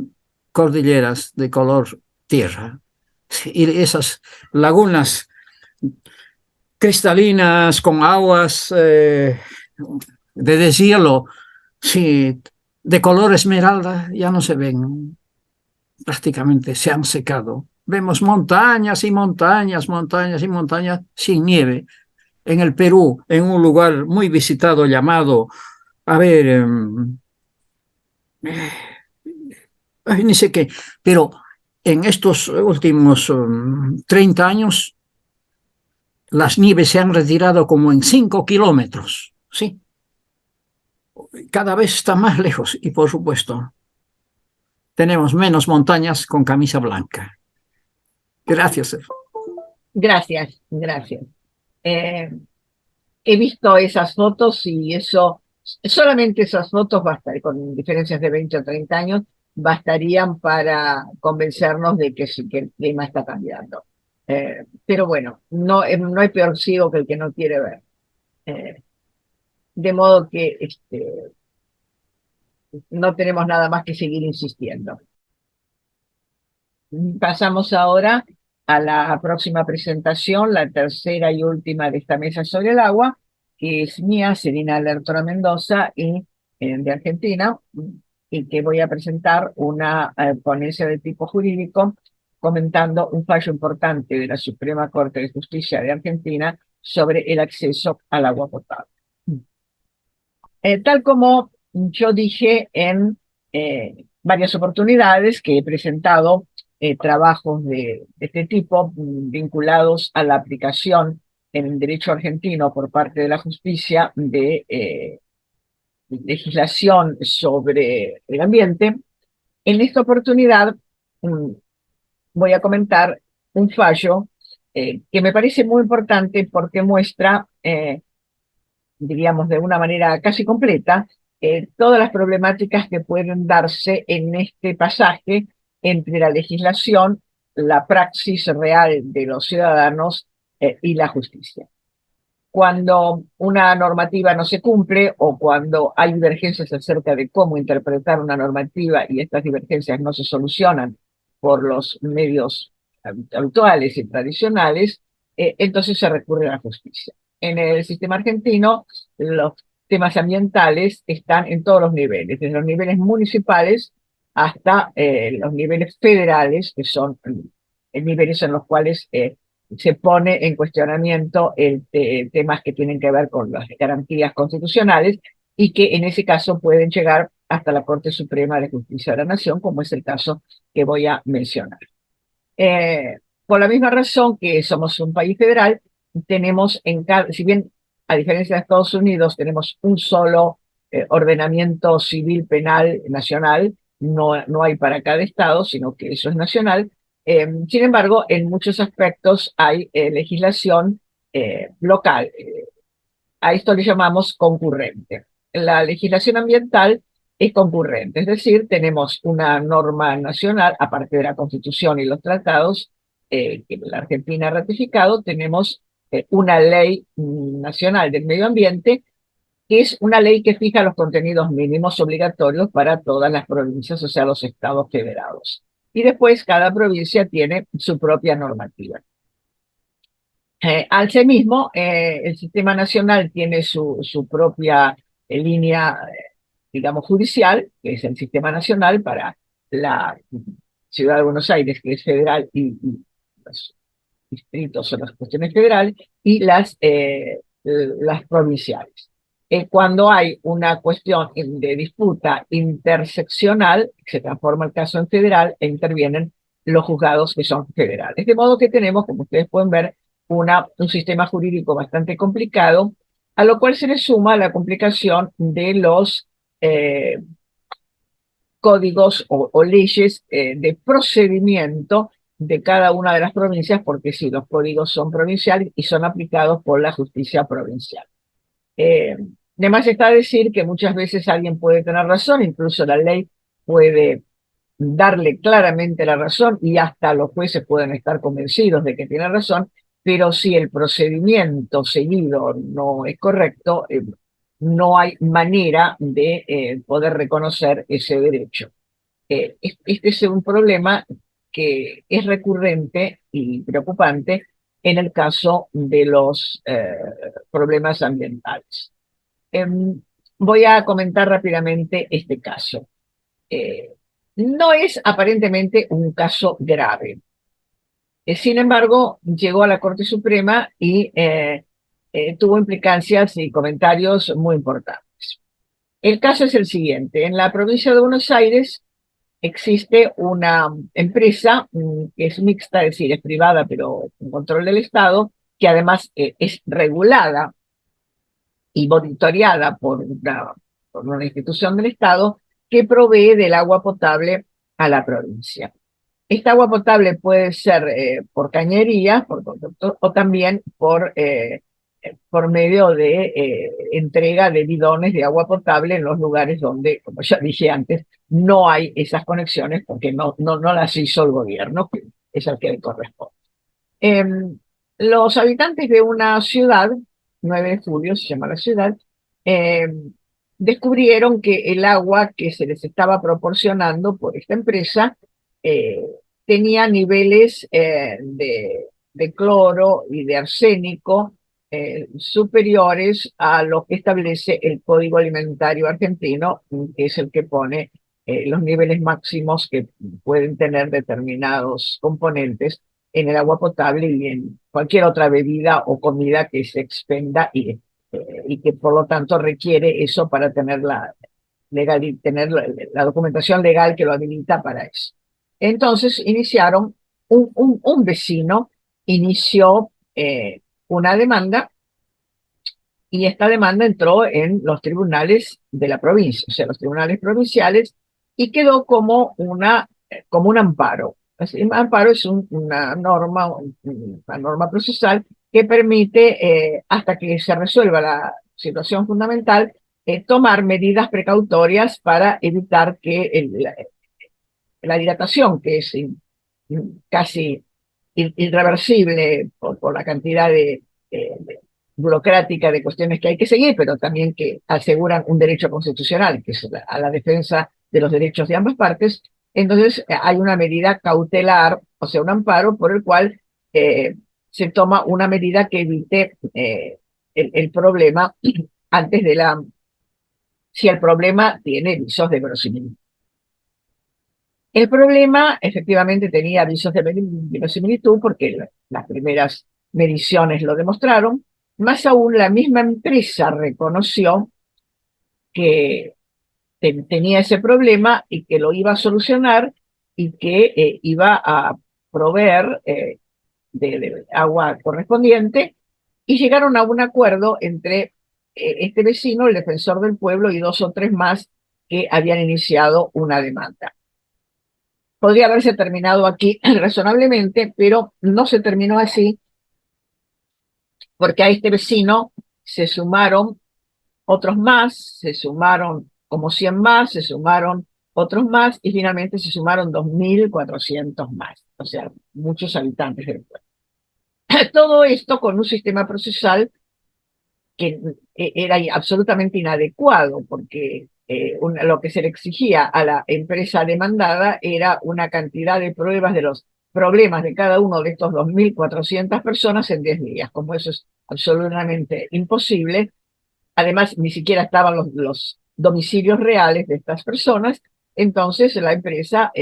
Speaker 4: cordilleras de color tierra. Sí, y esas lagunas cristalinas con aguas de deshielo, sí, de color esmeralda, ya no se ven, prácticamente se han secado. Vemos montañas y montañas, montañas y montañas sin nieve. En el Perú, en un lugar muy visitado llamado, a ver, ni sé qué, pero en estos últimos 30 años las nieves se han retirado como en 5 kilómetros, ¿sí? Cada vez está más lejos y, por supuesto, tenemos menos montañas con camisa blanca. Gracias.
Speaker 1: Gracias, gracias. He visto esas fotos y solamente esas fotos con diferencias de 20 o 30 años, bastarían para convencernos de que sí, que el clima está cambiando. Pero bueno, no hay peor ciego que el que no quiere ver. Eh, de modo que no tenemos nada más que seguir insistiendo. Pasamos ahora a la próxima presentación, la tercera y última de esta mesa sobre el agua, que es mía, Celina Lertora Mendoza, y de Argentina, y que voy a presentar una ponencia de tipo jurídico comentando un fallo importante de la Suprema Corte de Justicia de Argentina sobre el acceso al agua potable. Tal como yo dije en varias oportunidades que he presentado trabajos de este tipo vinculados a la aplicación en el derecho argentino por parte de la justicia de legislación sobre el ambiente, en esta oportunidad mm, voy a comentar un fallo que me parece muy importante porque muestra diríamos de una manera casi completa, todas las problemáticas que pueden darse en este pasaje entre la legislación, la praxis real de los ciudadanos y la justicia. Cuando una normativa no se cumple o cuando hay divergencias acerca de cómo interpretar una normativa y estas divergencias no se solucionan por los medios habituales y tradicionales, entonces se recurre a la justicia. En el sistema argentino, los temas ambientales están en todos los niveles, desde los niveles municipales hasta los niveles federales, que son niveles en los cuales se pone en cuestionamiento temas que tienen que ver con las garantías constitucionales y que en ese caso pueden llegar hasta la Corte Suprema de Justicia de la Nación, como es el caso que voy a mencionar. Por la misma razón que somos un país federal, tenemos si bien a diferencia de Estados Unidos tenemos un solo ordenamiento civil penal nacional, no hay para cada estado, sino que eso es nacional. Sin embargo, en muchos aspectos hay legislación local. A esto le llamamos concurrente. La legislación ambiental es concurrente, es decir, tenemos una norma nacional, aparte de la Constitución y los tratados que la Argentina ha ratificado, tenemos una ley nacional del medio ambiente, que es una ley que fija los contenidos mínimos obligatorios para todas las provincias, o sea, los estados federados. Y después cada provincia tiene su propia normativa. Asimismo, el sistema nacional tiene su propia línea, digamos, judicial, que es el sistema nacional para la Ciudad de Buenos Aires, que es federal, y los distritos son las cuestiones federales, y las provinciales. Cuando hay una cuestión de disputa interseccional, se transforma el caso en federal e intervienen los juzgados que son federales. De modo que tenemos, como ustedes pueden ver, un sistema jurídico bastante complicado, a lo cual se le suma la complicación de los códigos o leyes de procedimiento de cada una de las provincias, porque sí, los códigos son provinciales y son aplicados por la justicia provincial. Además está decir que muchas veces alguien puede tener razón, incluso la ley puede darle claramente la razón y hasta los jueces pueden estar convencidos de que tiene razón, pero si el procedimiento seguido no es correcto, no hay manera de poder reconocer ese derecho. Este es un problema que es recurrente y preocupante en el caso de los problemas ambientales. Voy a comentar rápidamente este caso. No es aparentemente un caso grave. Sin embargo, llegó a la Corte Suprema y tuvo implicancias y comentarios muy importantes. El caso es el siguiente. En la provincia de Buenos Aires existe una empresa que es mixta, es decir, es privada, pero con control del Estado, que además es regulada y monitoreada por una institución del Estado que provee del agua potable a la provincia. Esta agua potable puede ser por cañerías, por conductos, o también por medio de entrega de bidones de agua potable en los lugares donde, como ya dije antes, no hay esas conexiones porque no las hizo el gobierno, que es al que le corresponde. Los habitantes de una ciudad, 9 de julio se llama la ciudad, descubrieron que el agua que se les estaba proporcionando por esta empresa tenía niveles de cloro y de arsénico superiores a lo que establece el Código Alimentario Argentino, que es el que pone los niveles máximos que pueden tener determinados componentes en el agua potable y en cualquier otra bebida o comida que se expenda y que por lo tanto requiere eso para tener tener la documentación legal que lo habilita para eso. Entonces iniciaron, un vecino inició una demanda y esta demanda entró en los tribunales de la provincia, o sea, los tribunales provinciales, y quedó como un amparo. Un amparo es una norma procesal que permite, hasta que se resuelva la situación fundamental, tomar medidas precautorias para evitar que la dilatación, que es casi irreversible por la cantidad burocrática de cuestiones que hay que seguir, pero también que aseguran un derecho constitucional, que es a la defensa de los derechos de ambas partes. Entonces hay una medida cautelar, o sea, un amparo por el cual se toma una medida que evite el problema antes si el problema tiene visos de verosimilitud. El problema efectivamente tenía visos de verosimilitud porque las primeras mediciones lo demostraron. Más aún, la misma empresa reconoció que tenía ese problema y que lo iba a solucionar y que iba a proveer de agua correspondiente, y llegaron a un acuerdo entre este vecino, el defensor del pueblo, y 2 o 3 más que habían iniciado una demanda. Podría haberse terminado aquí razonablemente, pero no se terminó así, porque a este vecino se sumaron otros más, se sumaron como 100 más, se sumaron otros más y finalmente se sumaron 2.400 más, o sea, muchos habitantes del pueblo. Todo esto con un sistema procesal que era absolutamente inadecuado, porque lo que se le exigía a la empresa demandada era una cantidad de pruebas de los problemas de cada uno de estos 2.400 personas en 10 días. Como eso es absolutamente imposible, además ni siquiera estaban los domicilios reales de estas personas, entonces la empresa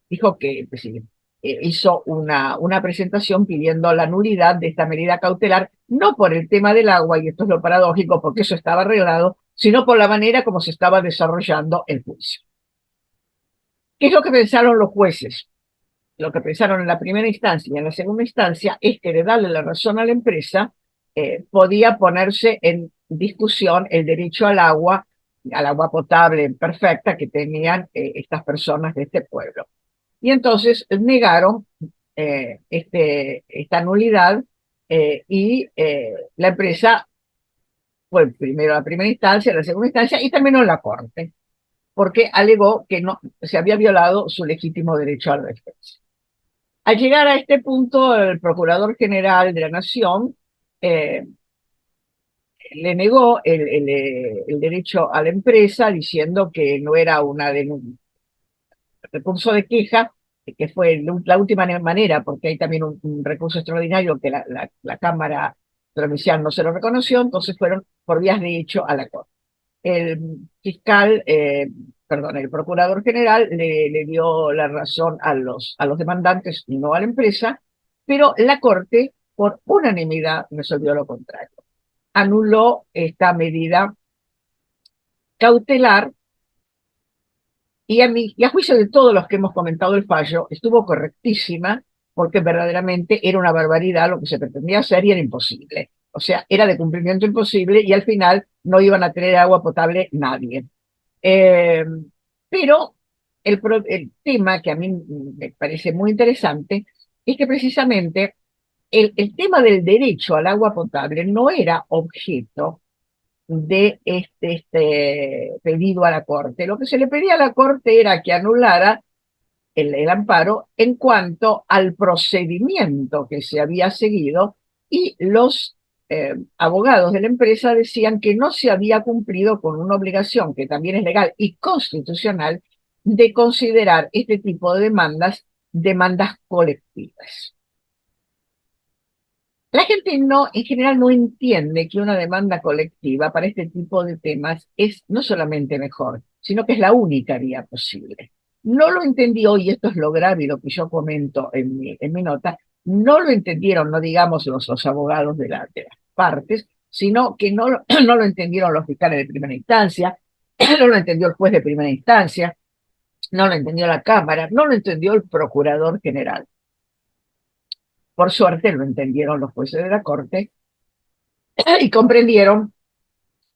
Speaker 1: dijo que pues, sí, hizo una presentación pidiendo la nulidad de esta medida cautelar, no por el tema del agua, y esto es lo paradójico, porque eso estaba arreglado, sino por la manera como se estaba desarrollando el juicio. ¿Qué es lo que pensaron los jueces? Lo que pensaron en la primera instancia y en la segunda instancia es que de darle la razón a la empresa podía ponerse en discusión el derecho al agua potable perfecta que tenían estas personas de este pueblo. Y entonces negaron esta nulidad y la empresa fue primero a la primera instancia, a la segunda instancia y terminó en la corte, porque alegó que no se había violado su legítimo derecho a la defensa. Al llegar a este punto, el Procurador General de la Nación le negó el derecho a la empresa diciendo que no era una recurso de queja, que fue la última manera, porque hay también un recurso extraordinario que la Cámara Provincial no se lo reconoció, entonces fueron por vías de hecho a la Corte. El fiscal, perdón, el Procurador General le dio la razón a los demandantes y no a la empresa, pero la Corte, por unanimidad, resolvió lo contrario. Anuló esta medida cautelar y a juicio de todos los que hemos comentado el fallo, estuvo correctísima porque verdaderamente era una barbaridad lo que se pretendía hacer y era imposible. O sea, era de cumplimiento imposible y al final no iban a tener agua potable nadie. Pero el tema que a mí me parece muy interesante es que precisamente el tema del derecho al agua potable no era objeto de este pedido a la Corte. Lo que se le pedía a la Corte era que anulara el amparo en cuanto al procedimiento que se había seguido y los abogados de la empresa decían que no se había cumplido con una obligación que también es legal y constitucional de considerar este tipo de demandas colectivas. La gente en general no entiende que una demanda colectiva para este tipo de temas es no solamente mejor, sino que es la única vía posible. No lo entendió, y esto es lo grave y lo que yo comento en mi nota, no lo entendieron, no digamos los abogados de las partes, sino que no lo entendieron los fiscales de primera instancia, no lo entendió el juez de primera instancia, no lo entendió la Cámara, no lo entendió el Procurador General. Por suerte lo entendieron los jueces de la Corte y comprendieron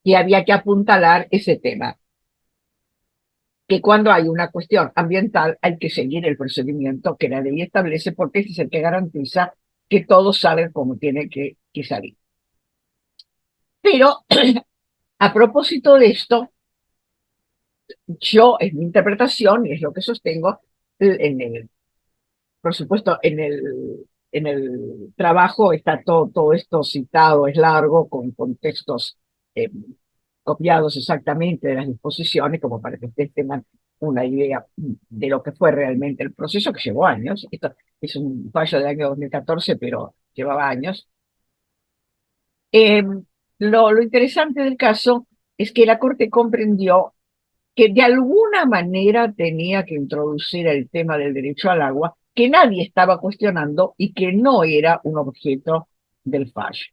Speaker 1: que había que apuntalar ese tema, que cuando hay una cuestión ambiental hay que seguir el procedimiento que la ley establece porque ese es el que garantiza que todo sale como tiene que salir. Pero a propósito de esto, yo, en mi interpretación, y es lo que sostengo, por supuesto, en el trabajo está todo esto citado, es largo, con textos copiados exactamente de las disposiciones, como para que ustedes tengan una idea de lo que fue realmente el proceso, que llevó años. Esto es un fallo del año 2014, pero llevaba años. Lo interesante del caso es que la Corte comprendió que de alguna manera tenía que introducir el tema del derecho al agua, que nadie estaba cuestionando y que no era un objeto del fallo.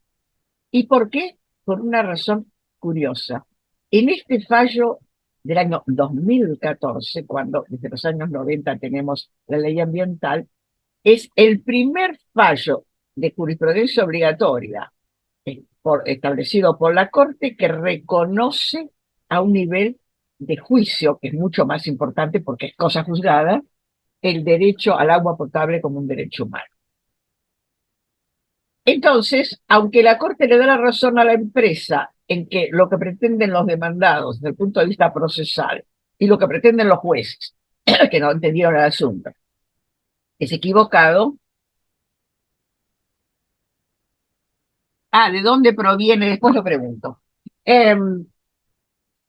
Speaker 1: ¿Y por qué? Por una razón curiosa. En este fallo del año 2014, cuando desde los años 90 tenemos la ley ambiental, es el primer fallo de jurisprudencia obligatoria establecido por la Corte que reconoce a un nivel de juicio, que es mucho más importante porque es cosa juzgada, el derecho al agua potable como un derecho humano. Entonces, aunque la Corte le da la razón a la empresa en que lo que pretenden los demandados desde el punto de vista procesal y lo que pretenden los jueces, que no entendieron el asunto, es equivocado. ¿De dónde proviene? Después lo pregunto.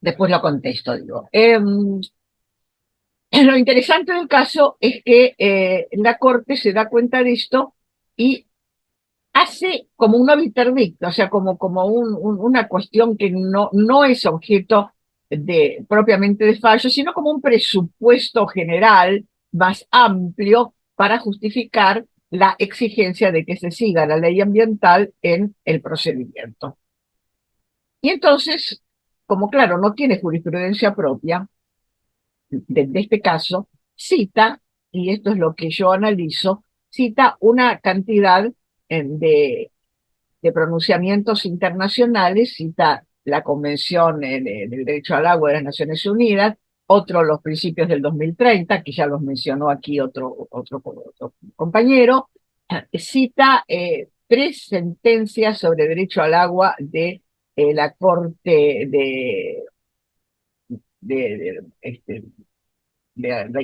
Speaker 1: Después lo contesto, digo. Lo interesante del caso es que la Corte se da cuenta de esto y hace como un obiterdicto, o sea, como una cuestión que no es objeto propiamente de fallo, sino como un presupuesto general más amplio para justificar la exigencia de que se siga la ley ambiental en el procedimiento. Y entonces, como claro, no tiene jurisprudencia propia, de este caso, cita, y esto es lo que yo analizo, cita una cantidad de pronunciamientos internacionales, cita la Convención del Derecho al Agua de las Naciones Unidas, otro los principios del 2030, que ya los mencionó aquí otro compañero, cita 3 sentencias sobre derecho al agua de la Corte de la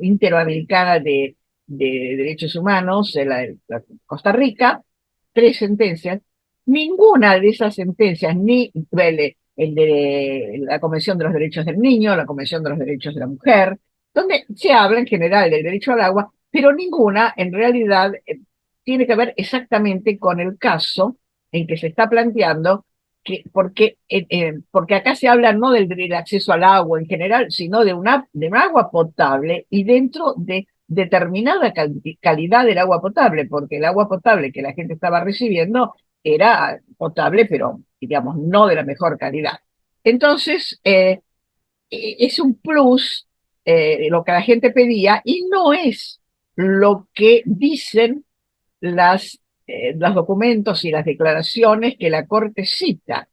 Speaker 1: Interamericana de Derechos Humanos, la Costa Rica, 3 sentencias. Ninguna de esas sentencias, ni el de la Convención de los Derechos del Niño, la Convención de los Derechos de la Mujer, donde se habla en general del derecho al agua, pero ninguna en realidad tiene que ver exactamente con el caso en que se está planteando, porque acá se habla no del acceso al agua en general, sino de un agua potable y dentro de determinada calidad del agua potable, porque el agua potable que la gente estaba recibiendo era potable, pero digamos, no de la mejor calidad. Entonces, es un plus lo que la gente pedía y no es lo que dicen los documentos y las declaraciones que la Corte cita.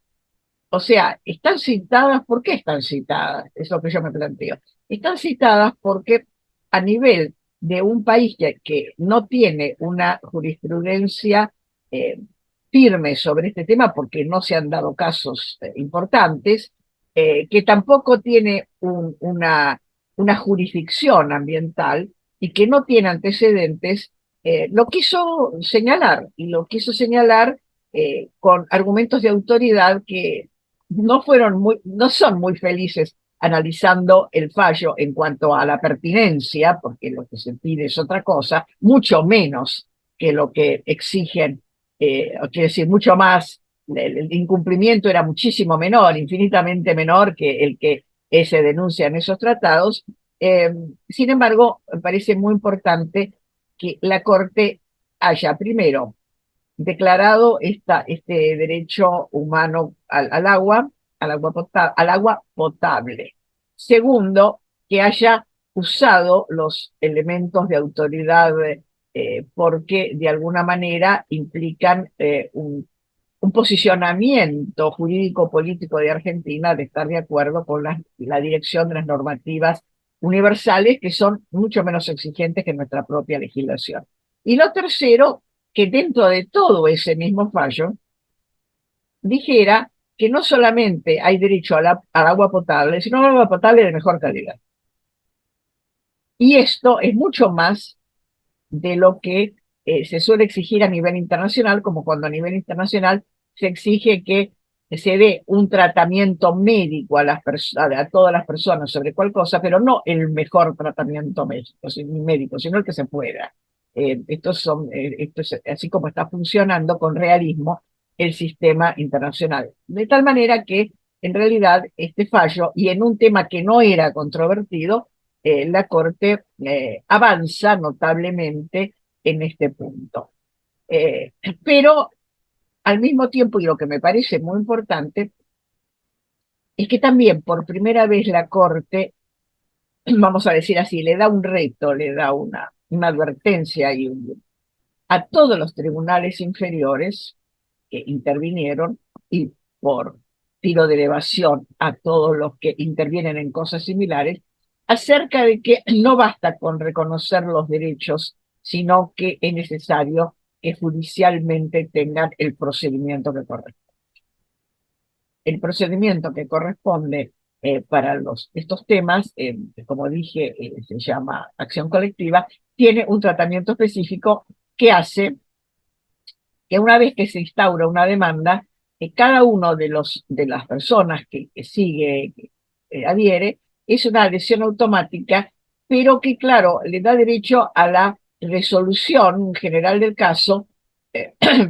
Speaker 1: O sea, están citadas, ¿por qué están citadas? Es lo que yo me planteo. Están citadas porque a nivel de un país que no tiene una jurisprudencia eh, firme sobre este tema, porque no se han dado casos importantes, que tampoco tiene una jurisdicción ambiental y que no tiene antecedentes, lo quiso señalar, y lo quiso señalar con argumentos de autoridad que no son muy felices analizando el fallo en cuanto a la pertinencia, porque lo que se pide es otra cosa, mucho menos que lo que exigen, quiere decir, mucho más, el incumplimiento era muchísimo menor, infinitamente menor que el que se denuncia en esos tratados. Sin embargo, me parece muy importante que la Corte haya, primero, declarado este derecho humano al agua potable. Segundo, que haya usado los elementos de autoridad porque de alguna manera implican un posicionamiento jurídico-político de Argentina de estar de acuerdo con la dirección de las normativas universales, que son mucho menos exigentes que nuestra propia legislación. Y lo tercero, que dentro de todo ese mismo fallo dijera que no solamente hay derecho al agua potable, sino al agua potable de mejor calidad. Y esto es mucho más de lo que se suele exigir a nivel internacional, como cuando a nivel internacional se exige que se dé un tratamiento médico a todas las personas sobre cual cosa, pero no el mejor tratamiento médico, sino el que se pueda. Esto es así como está funcionando con realismo el sistema internacional. De tal manera que, en realidad, este fallo, y en un tema que no era controvertido, la Corte avanza notablemente en este punto. Pero al mismo tiempo, y lo que me parece muy importante, es que también por primera vez la Corte, vamos a decir así, le da un reto, le da una advertencia a todos los tribunales inferiores que intervinieron y por tiro de elevación a todos los que intervienen en cosas similares, acerca de que no basta con reconocer los derechos, sino que es necesario que judicialmente tengan el procedimiento que corresponde. el procedimiento que corresponde para estos temas, como dije, se llama acción colectiva, tiene un tratamiento específico que hace que una vez que se instaura una demanda, cada uno de las personas que sigue, que adhiere, es una adhesión automática, pero que, claro, le da derecho a la resolución general del caso,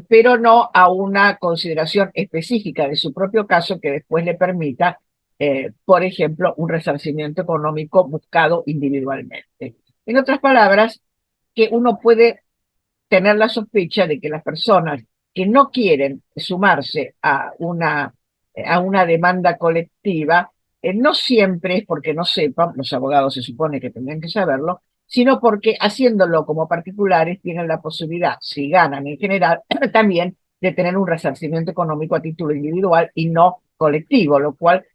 Speaker 1: pero no a una consideración específica de su propio caso que después le permita, por ejemplo, un resarcimiento económico buscado individualmente. En otras palabras, que uno puede tener la sospecha de que las personas que no quieren sumarse a una demanda colectiva, no siempre es porque no sepan, los abogados se supone que tendrían que saberlo, sino porque haciéndolo como particulares tienen la posibilidad, si ganan en general, también de tener un resarcimiento económico a título individual y no colectivo, lo cual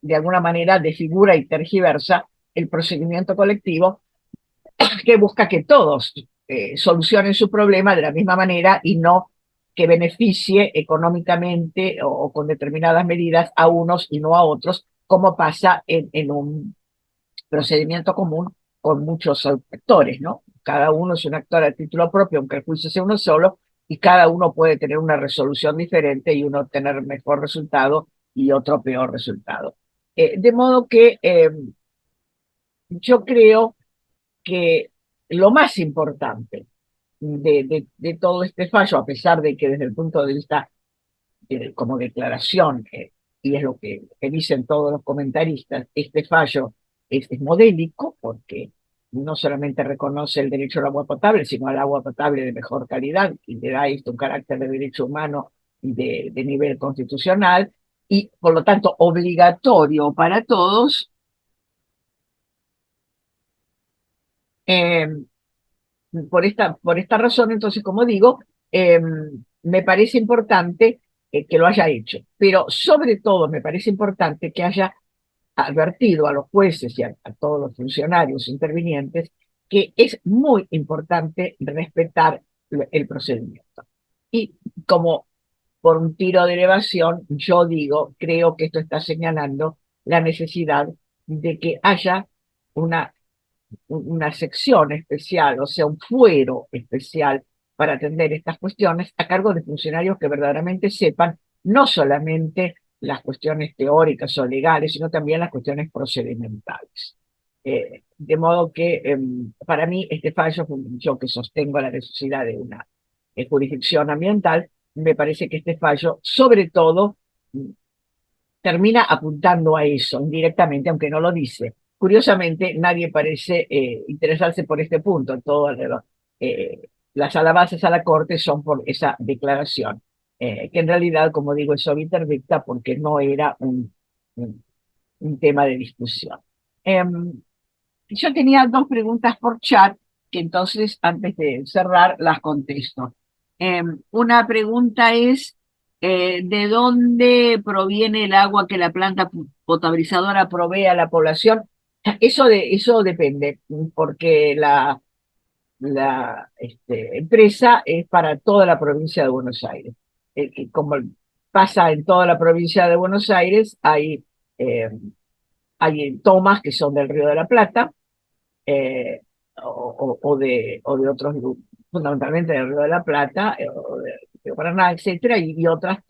Speaker 1: de alguna manera desfigura y tergiversa el procedimiento colectivo que busca que todos solucionen su problema de la misma manera y no que beneficie económicamente o con determinadas medidas a unos y no a otros, como pasa en un procedimiento común con muchos actores, ¿no? Cada uno es un actor a título propio, aunque el juicio sea uno solo, y cada uno puede tener una resolución diferente y uno tener mejor resultado y otro peor resultado. De modo que yo creo que lo más importante de todo este fallo, a pesar de que desde el punto de vista como declaración, y es lo que dicen todos los comentaristas, este fallo es modélico porque no solamente reconoce el derecho al agua potable, sino al agua potable de mejor calidad y le da esto un carácter de derecho humano de nivel constitucional y por lo tanto obligatorio para todos. eh, por esta razón, entonces, como digo, eh, me parece importante que lo haya hecho, pero sobre todo me parece importante que haya advertido a los jueces y a todos los funcionarios intervinientes que es muy importante respetar el procedimiento. Y como por un tiro de elevación, yo digo, creo que esto está señalando la necesidad de que haya una una sección especial, o sea, un fuero especial para atender estas cuestiones a cargo de funcionarios que verdaderamente sepan no solamente las cuestiones teóricas o legales, sino también las cuestiones procedimentales. De modo que para mí este fallo, yo que sostengo la necesidad de una jurisdicción ambiental, me parece que este fallo, sobre todo, termina apuntando a eso indirectamente, aunque no lo dice. Curiosamente, nadie parece interesarse por este punto. Las alabanzas a la Corte son por esa declaración, que en realidad, como digo, es obiter dicta porque no era un tema de discusión. Yo tenía dos preguntas por chat, que entonces, antes de cerrar, las contesto. Una pregunta es, ¿de dónde proviene el agua que la planta potabilizadora provee a la población? Eso depende, porque la empresa es para toda la provincia de Buenos Aires. Como pasa en toda la provincia de Buenos Aires, eh, hay tomas que son del Río de la Plata, o de otros grupos, fundamentalmente del Río de la Plata, o de Paraná, etcétera, y otras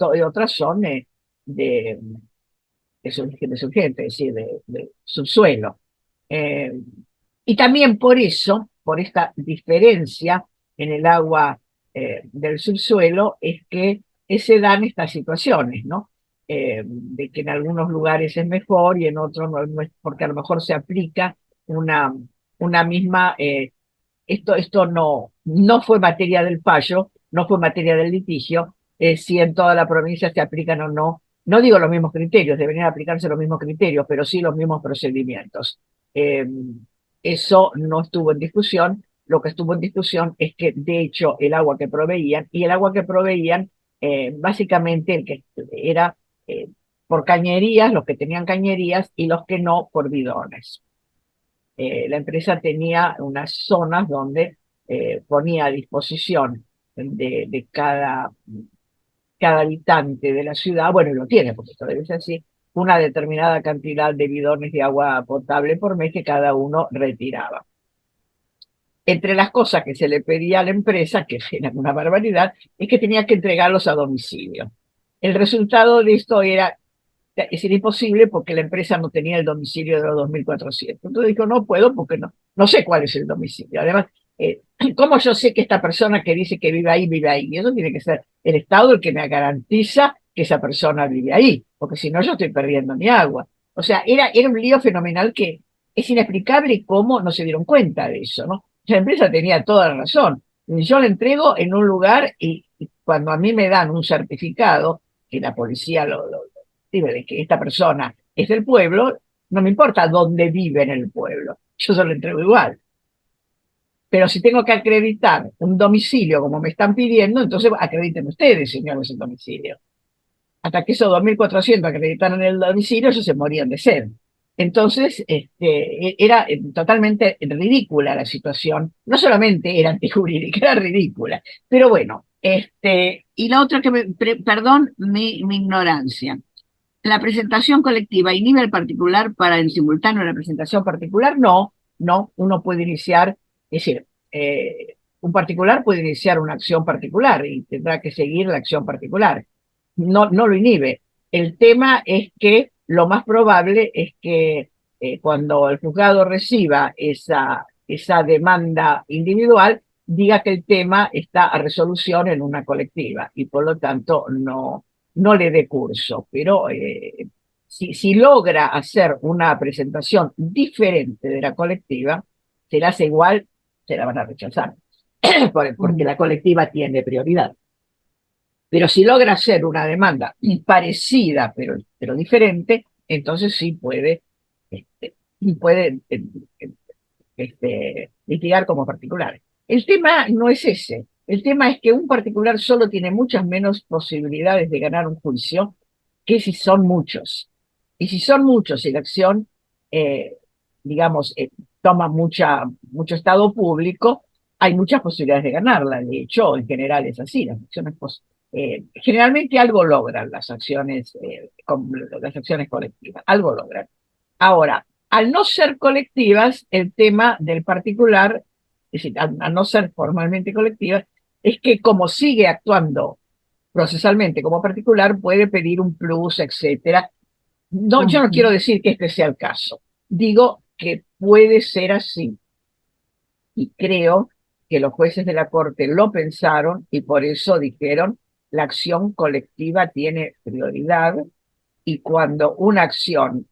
Speaker 1: son de, de surgente, es decir, de subsuelo. Eh, y también por eso, por esta diferencia en el agua del subsuelo, es que se dan estas situaciones, ¿no? De que en algunos lugares es mejor y en otros no es, porque a lo mejor se aplica una, una misma, esto no fue materia del fallo, no fue materia del litigio, si en toda la provincia se aplican o no, no digo los mismos criterios, deberían aplicarse los mismos criterios, pero sí los mismos procedimientos. Eh, Eso no estuvo en discusión, lo que estuvo en discusión es que de hecho el agua que proveían, y el agua que proveían, básicamente el que era por cañerías, los que tenían cañerías y los que no por bidones. La empresa tenía unas zonas donde ponía a disposición de cada cada habitante de la ciudad, bueno, y lo tiene, porque todavía es así, una determinada cantidad de bidones de agua potable por mes que cada uno retiraba. Entre las cosas que se le pedía a la empresa, que eran una barbaridad, es que tenía que entregarlos a domicilio. El resultado de esto era imposible porque la empresa no tenía el domicilio de los 2.400. Entonces dijo, no puedo porque no sé cuál es el domicilio. Además, ¿cómo yo sé que esta persona que dice que vive ahí, vive ahí? Y eso tiene que ser el Estado el que me garantiza que esa persona vive ahí, porque si no yo estoy perdiendo mi agua. O sea, era un lío fenomenal que es inexplicable cómo no se dieron cuenta de eso, ¿no? La empresa tenía toda la razón. Yo le entrego en un lugar y cuando a mí me dan un certificado, que la policía dice de que esta persona es del pueblo, no me importa dónde vive en el pueblo, yo se lo entrego igual. Pero si tengo que acreditar un domicilio como me están pidiendo, entonces acrediten ustedes, señores, el domicilio. Hasta que esos 2.400 acreditaron el domicilio, ellos se morían de sed. Entonces, era totalmente ridícula la situación. No solamente era antijurídica, era ridícula. Pero bueno, y la otra que perdón mi ignorancia. La presentación colectiva y nivel particular para el simultáneo de la presentación particular, no, uno puede iniciar, es decir, un particular puede iniciar una acción particular y tendrá que seguir la acción particular. No lo inhibe. El tema es que lo más probable es que cuando el juzgado reciba esa demanda individual, diga que el tema está a resolución en una colectiva y por lo tanto no le dé curso, pero si logra hacer una presentación diferente de la colectiva, se la hace igual, se la van a rechazar, porque la colectiva tiene prioridad. Pero si logra hacer una demanda parecida, pero diferente, entonces sí puede litigar como particular. El tema no es ese. El tema es que un particular solo tiene muchas menos posibilidades de ganar un juicio que si son muchos. Y si son muchos y la acción, digamos, toma mucho estado público, hay muchas posibilidades de ganarla. De hecho, en general es así. Las acciones generalmente algo logran las acciones colectivas, algo logran. Ahora, al no ser colectivas, el tema del particular, es decir, al no ser formalmente colectivas, es que como sigue actuando procesalmente como particular, puede pedir un plus, etcétera. No, yo no quiero decir que este sea el caso. Digo que puede ser así. Y creo que los jueces de la Corte lo pensaron y por eso dijeron la acción colectiva tiene prioridad y cuando una acción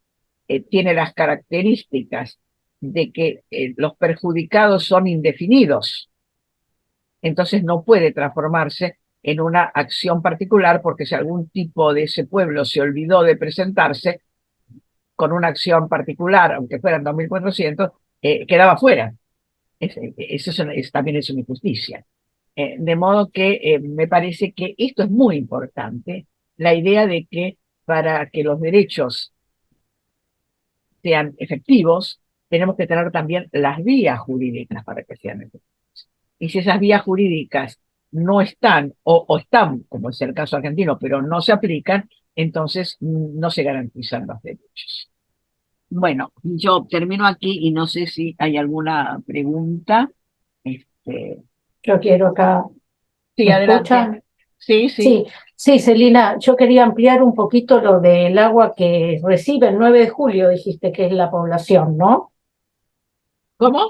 Speaker 1: tiene las características de que los perjudicados son indefinidos, entonces no puede transformarse en una acción particular porque si algún tipo de ese pueblo se olvidó de presentarse con una acción particular, aunque fueran 2.400, quedaba fuera. Eso también es una injusticia. De modo que me parece que esto es muy importante, la idea de que para que los derechos sean efectivos, tenemos que tener también las vías jurídicas para que sean efectivos. Y si esas vías jurídicas no están, o están, como es el caso argentino, pero no se aplican, entonces no se garantizan los derechos. Bueno, yo termino aquí y no sé si hay alguna pregunta.
Speaker 6: Yo quiero acá.
Speaker 1: Sí,
Speaker 6: ¿Me
Speaker 1: adelante.
Speaker 6: escuchan?
Speaker 1: Sí.
Speaker 6: Sí, Celina, yo quería ampliar un poquito lo del agua que recibe el 9 de julio, dijiste que es la población, ¿no?
Speaker 1: ¿Cómo?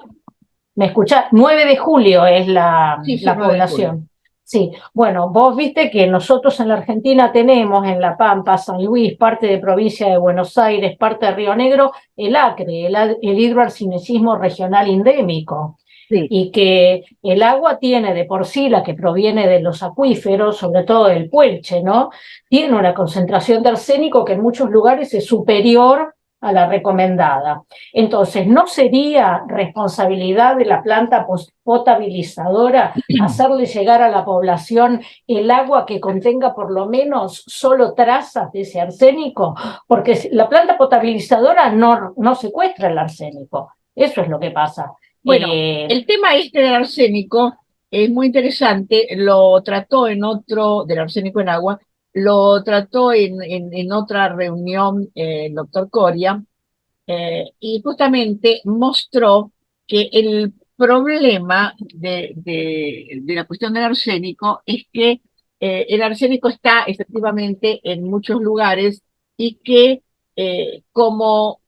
Speaker 6: ¿Me escuchás? 9 de julio es la
Speaker 1: Sí, 9 de julio.
Speaker 6: población. Sí, bueno, vos viste que nosotros en la Argentina tenemos en La Pampa, San Luis, parte de provincia de Buenos Aires, parte de Río Negro, el ACRE, el hidroarsenismo regional endémico.
Speaker 1: Sí.
Speaker 6: Y que el agua tiene de por sí, la que proviene de los acuíferos, sobre todo del Puelche, ¿no? Tiene una concentración de arsénico que en muchos lugares es superior a la recomendada. Entonces, ¿no sería responsabilidad de la planta potabilizadora hacerle llegar a la población el agua que contenga por lo menos solo trazas de ese arsénico? Porque la planta potabilizadora no secuestra el arsénico. Eso es lo que pasa.
Speaker 1: Bueno, el tema del arsénico es muy interesante, lo trató del arsénico en agua, lo trató en otra reunión el doctor Coria, y justamente mostró que el problema de la cuestión del arsénico es que el arsénico está efectivamente en muchos lugares y que como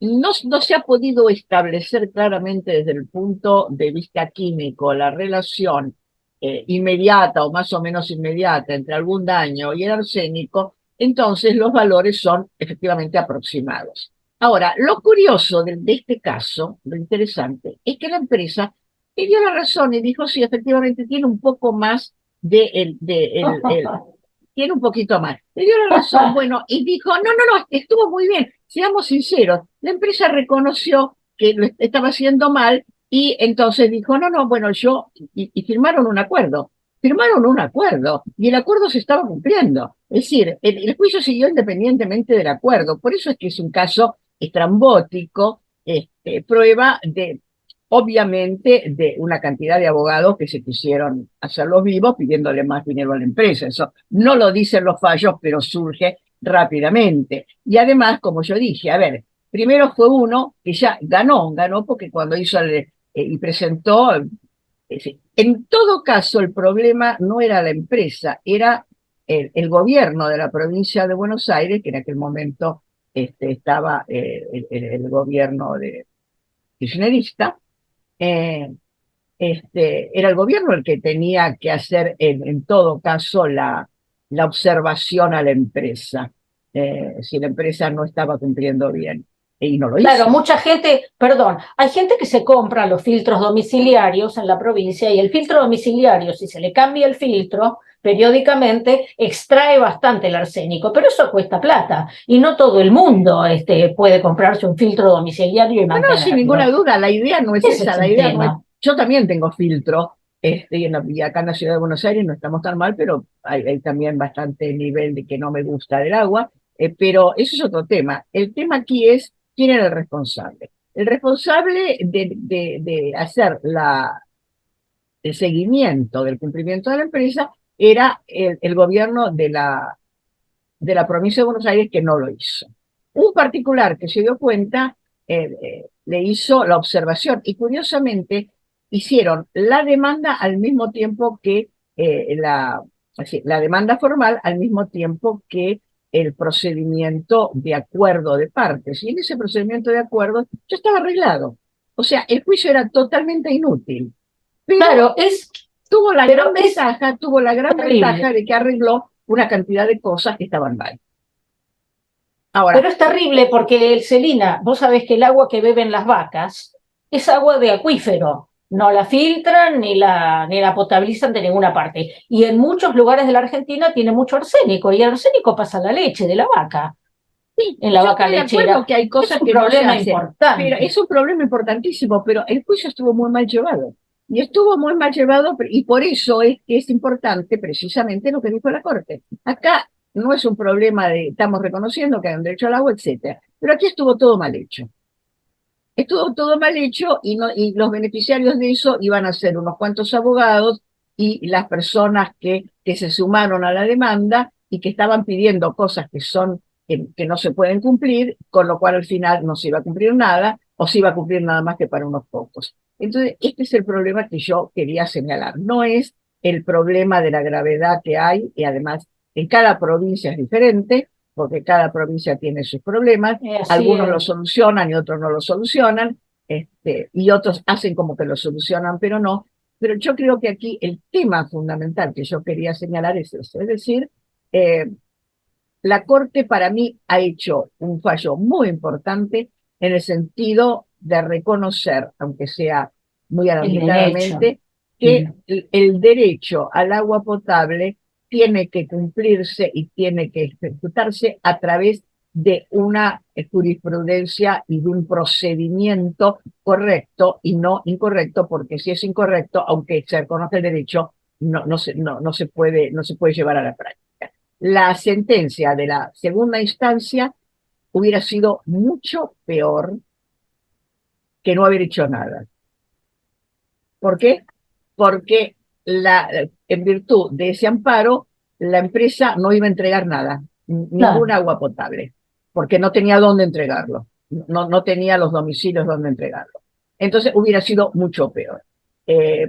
Speaker 1: no se ha podido establecer claramente desde el punto de vista químico la relación inmediata o más o menos inmediata entre algún daño y el arsénico, entonces los valores son efectivamente aproximados. Ahora, lo curioso de este caso, lo interesante, es que la empresa le dio la razón y dijo, sí, efectivamente tiene un poco más tiene un poquito más. Le dio la razón, bueno, y dijo, no, estuvo muy bien, seamos sinceros. La empresa reconoció que lo estaba haciendo mal y entonces dijo, no, bueno, y firmaron un acuerdo. Firmaron un acuerdo y el acuerdo se estaba cumpliendo. Es decir, el juicio siguió independientemente del acuerdo. Por eso es que es un caso estrambótico, prueba de, obviamente, de una cantidad de abogados que se quisieron hacerlos vivos pidiéndole más dinero a la empresa. Eso no lo dicen los fallos, pero surge rápidamente. Y además, como yo dije, a ver, primero fue uno que ya ganó porque cuando hizo y presentó, en todo caso el problema no era la empresa, era el gobierno de la provincia de Buenos Aires, que en aquel momento estaba el gobierno de kirchnerista. eh, Era el gobierno el que tenía que hacer en todo caso la observación a la empresa, si la empresa no estaba cumpliendo bien, y no lo hizo.
Speaker 6: Claro, mucha gente, perdón, hay gente que se compra los filtros domiciliarios en la provincia y el filtro domiciliario, si se le cambia el filtro, periódicamente extrae bastante el arsénico, pero eso cuesta plata y no todo el mundo puede comprarse un filtro domiciliario y mantenerlo.
Speaker 1: No, sin ninguna duda, la idea no es esa, la idea no es... Yo también tengo filtro, y acá en la ciudad de Buenos Aires no estamos tan mal, pero hay también bastante nivel de que no me gusta del agua, pero eso es otro tema. El tema aquí es quién era el responsable. El responsable de hacer el seguimiento del cumplimiento de la empresa era el gobierno de la provincia de Buenos Aires, que no lo hizo. Un particular que se dio cuenta le hizo la observación y curiosamente hicieron la demanda al mismo tiempo que la demanda formal al mismo tiempo que el procedimiento de acuerdo de partes. Y en ese procedimiento de acuerdo ya estaba arreglado. O sea, el juicio era totalmente inútil. Pero
Speaker 6: claro,
Speaker 1: tuvo la gran ventaja de que arregló una cantidad de cosas que estaban mal. Ahora,
Speaker 6: pero es terrible porque, Celina, vos sabés que el agua que beben las vacas es agua de acuífero, no la filtran ni la potabilizan de ninguna parte. Y en muchos lugares de la Argentina tiene mucho arsénico, y el arsénico pasa a la leche de la vaca.
Speaker 1: Sí,
Speaker 6: en la vaca lechera.
Speaker 1: Que hay cosas
Speaker 6: es un
Speaker 1: que
Speaker 6: problema
Speaker 1: no se hacen,
Speaker 6: importante.
Speaker 1: pero es un problema importantísimo, pero el juicio estuvo muy mal llevado. Y estuvo muy mal llevado, y por eso es que es importante precisamente lo que dijo la Corte. Acá no es un problema de estamos reconociendo que hay un derecho al agua, etcétera, pero aquí estuvo todo mal hecho. Estuvo todo mal hecho y los beneficiarios de eso iban a ser unos cuantos abogados y las personas que se sumaron a la demanda y que estaban pidiendo cosas que no se pueden cumplir, con lo cual al final no se iba a cumplir nada o se iba a cumplir nada más que para unos pocos. Entonces, este es el problema que yo quería señalar. No es el problema de la gravedad que hay, y además en cada provincia es diferente, porque cada provincia tiene sus problemas, algunos lo solucionan y otros no lo solucionan, y otros hacen como que lo solucionan, pero no. Pero yo creo que aquí el tema fundamental que yo quería señalar es eso, es decir, la Corte para mí ha hecho un fallo muy importante en el sentido de reconocer, aunque sea muy alargadamente, que el derecho al agua potable tiene que cumplirse y tiene que ejecutarse a través de una jurisprudencia y de un procedimiento correcto y no incorrecto, porque si es incorrecto, aunque se reconoce el derecho, no se puede llevar a la práctica. La sentencia de la segunda instancia hubiera sido mucho peor que no haber hecho nada. ¿Por qué? Porque en virtud de ese amparo, la empresa no iba a entregar nada, ningún
Speaker 6: Claro.
Speaker 1: agua potable, porque no tenía dónde entregarlo, no tenía los domicilios donde entregarlo. Entonces hubiera sido mucho peor.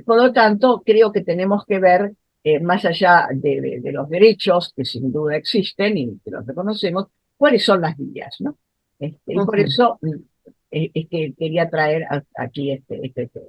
Speaker 1: Por lo tanto, creo que tenemos que ver, más allá de los derechos, que sin duda existen y que los reconocemos, cuáles son las vías, ¿no? Y por
Speaker 3: Ujú.
Speaker 1: eso es que quería traer aquí este tema.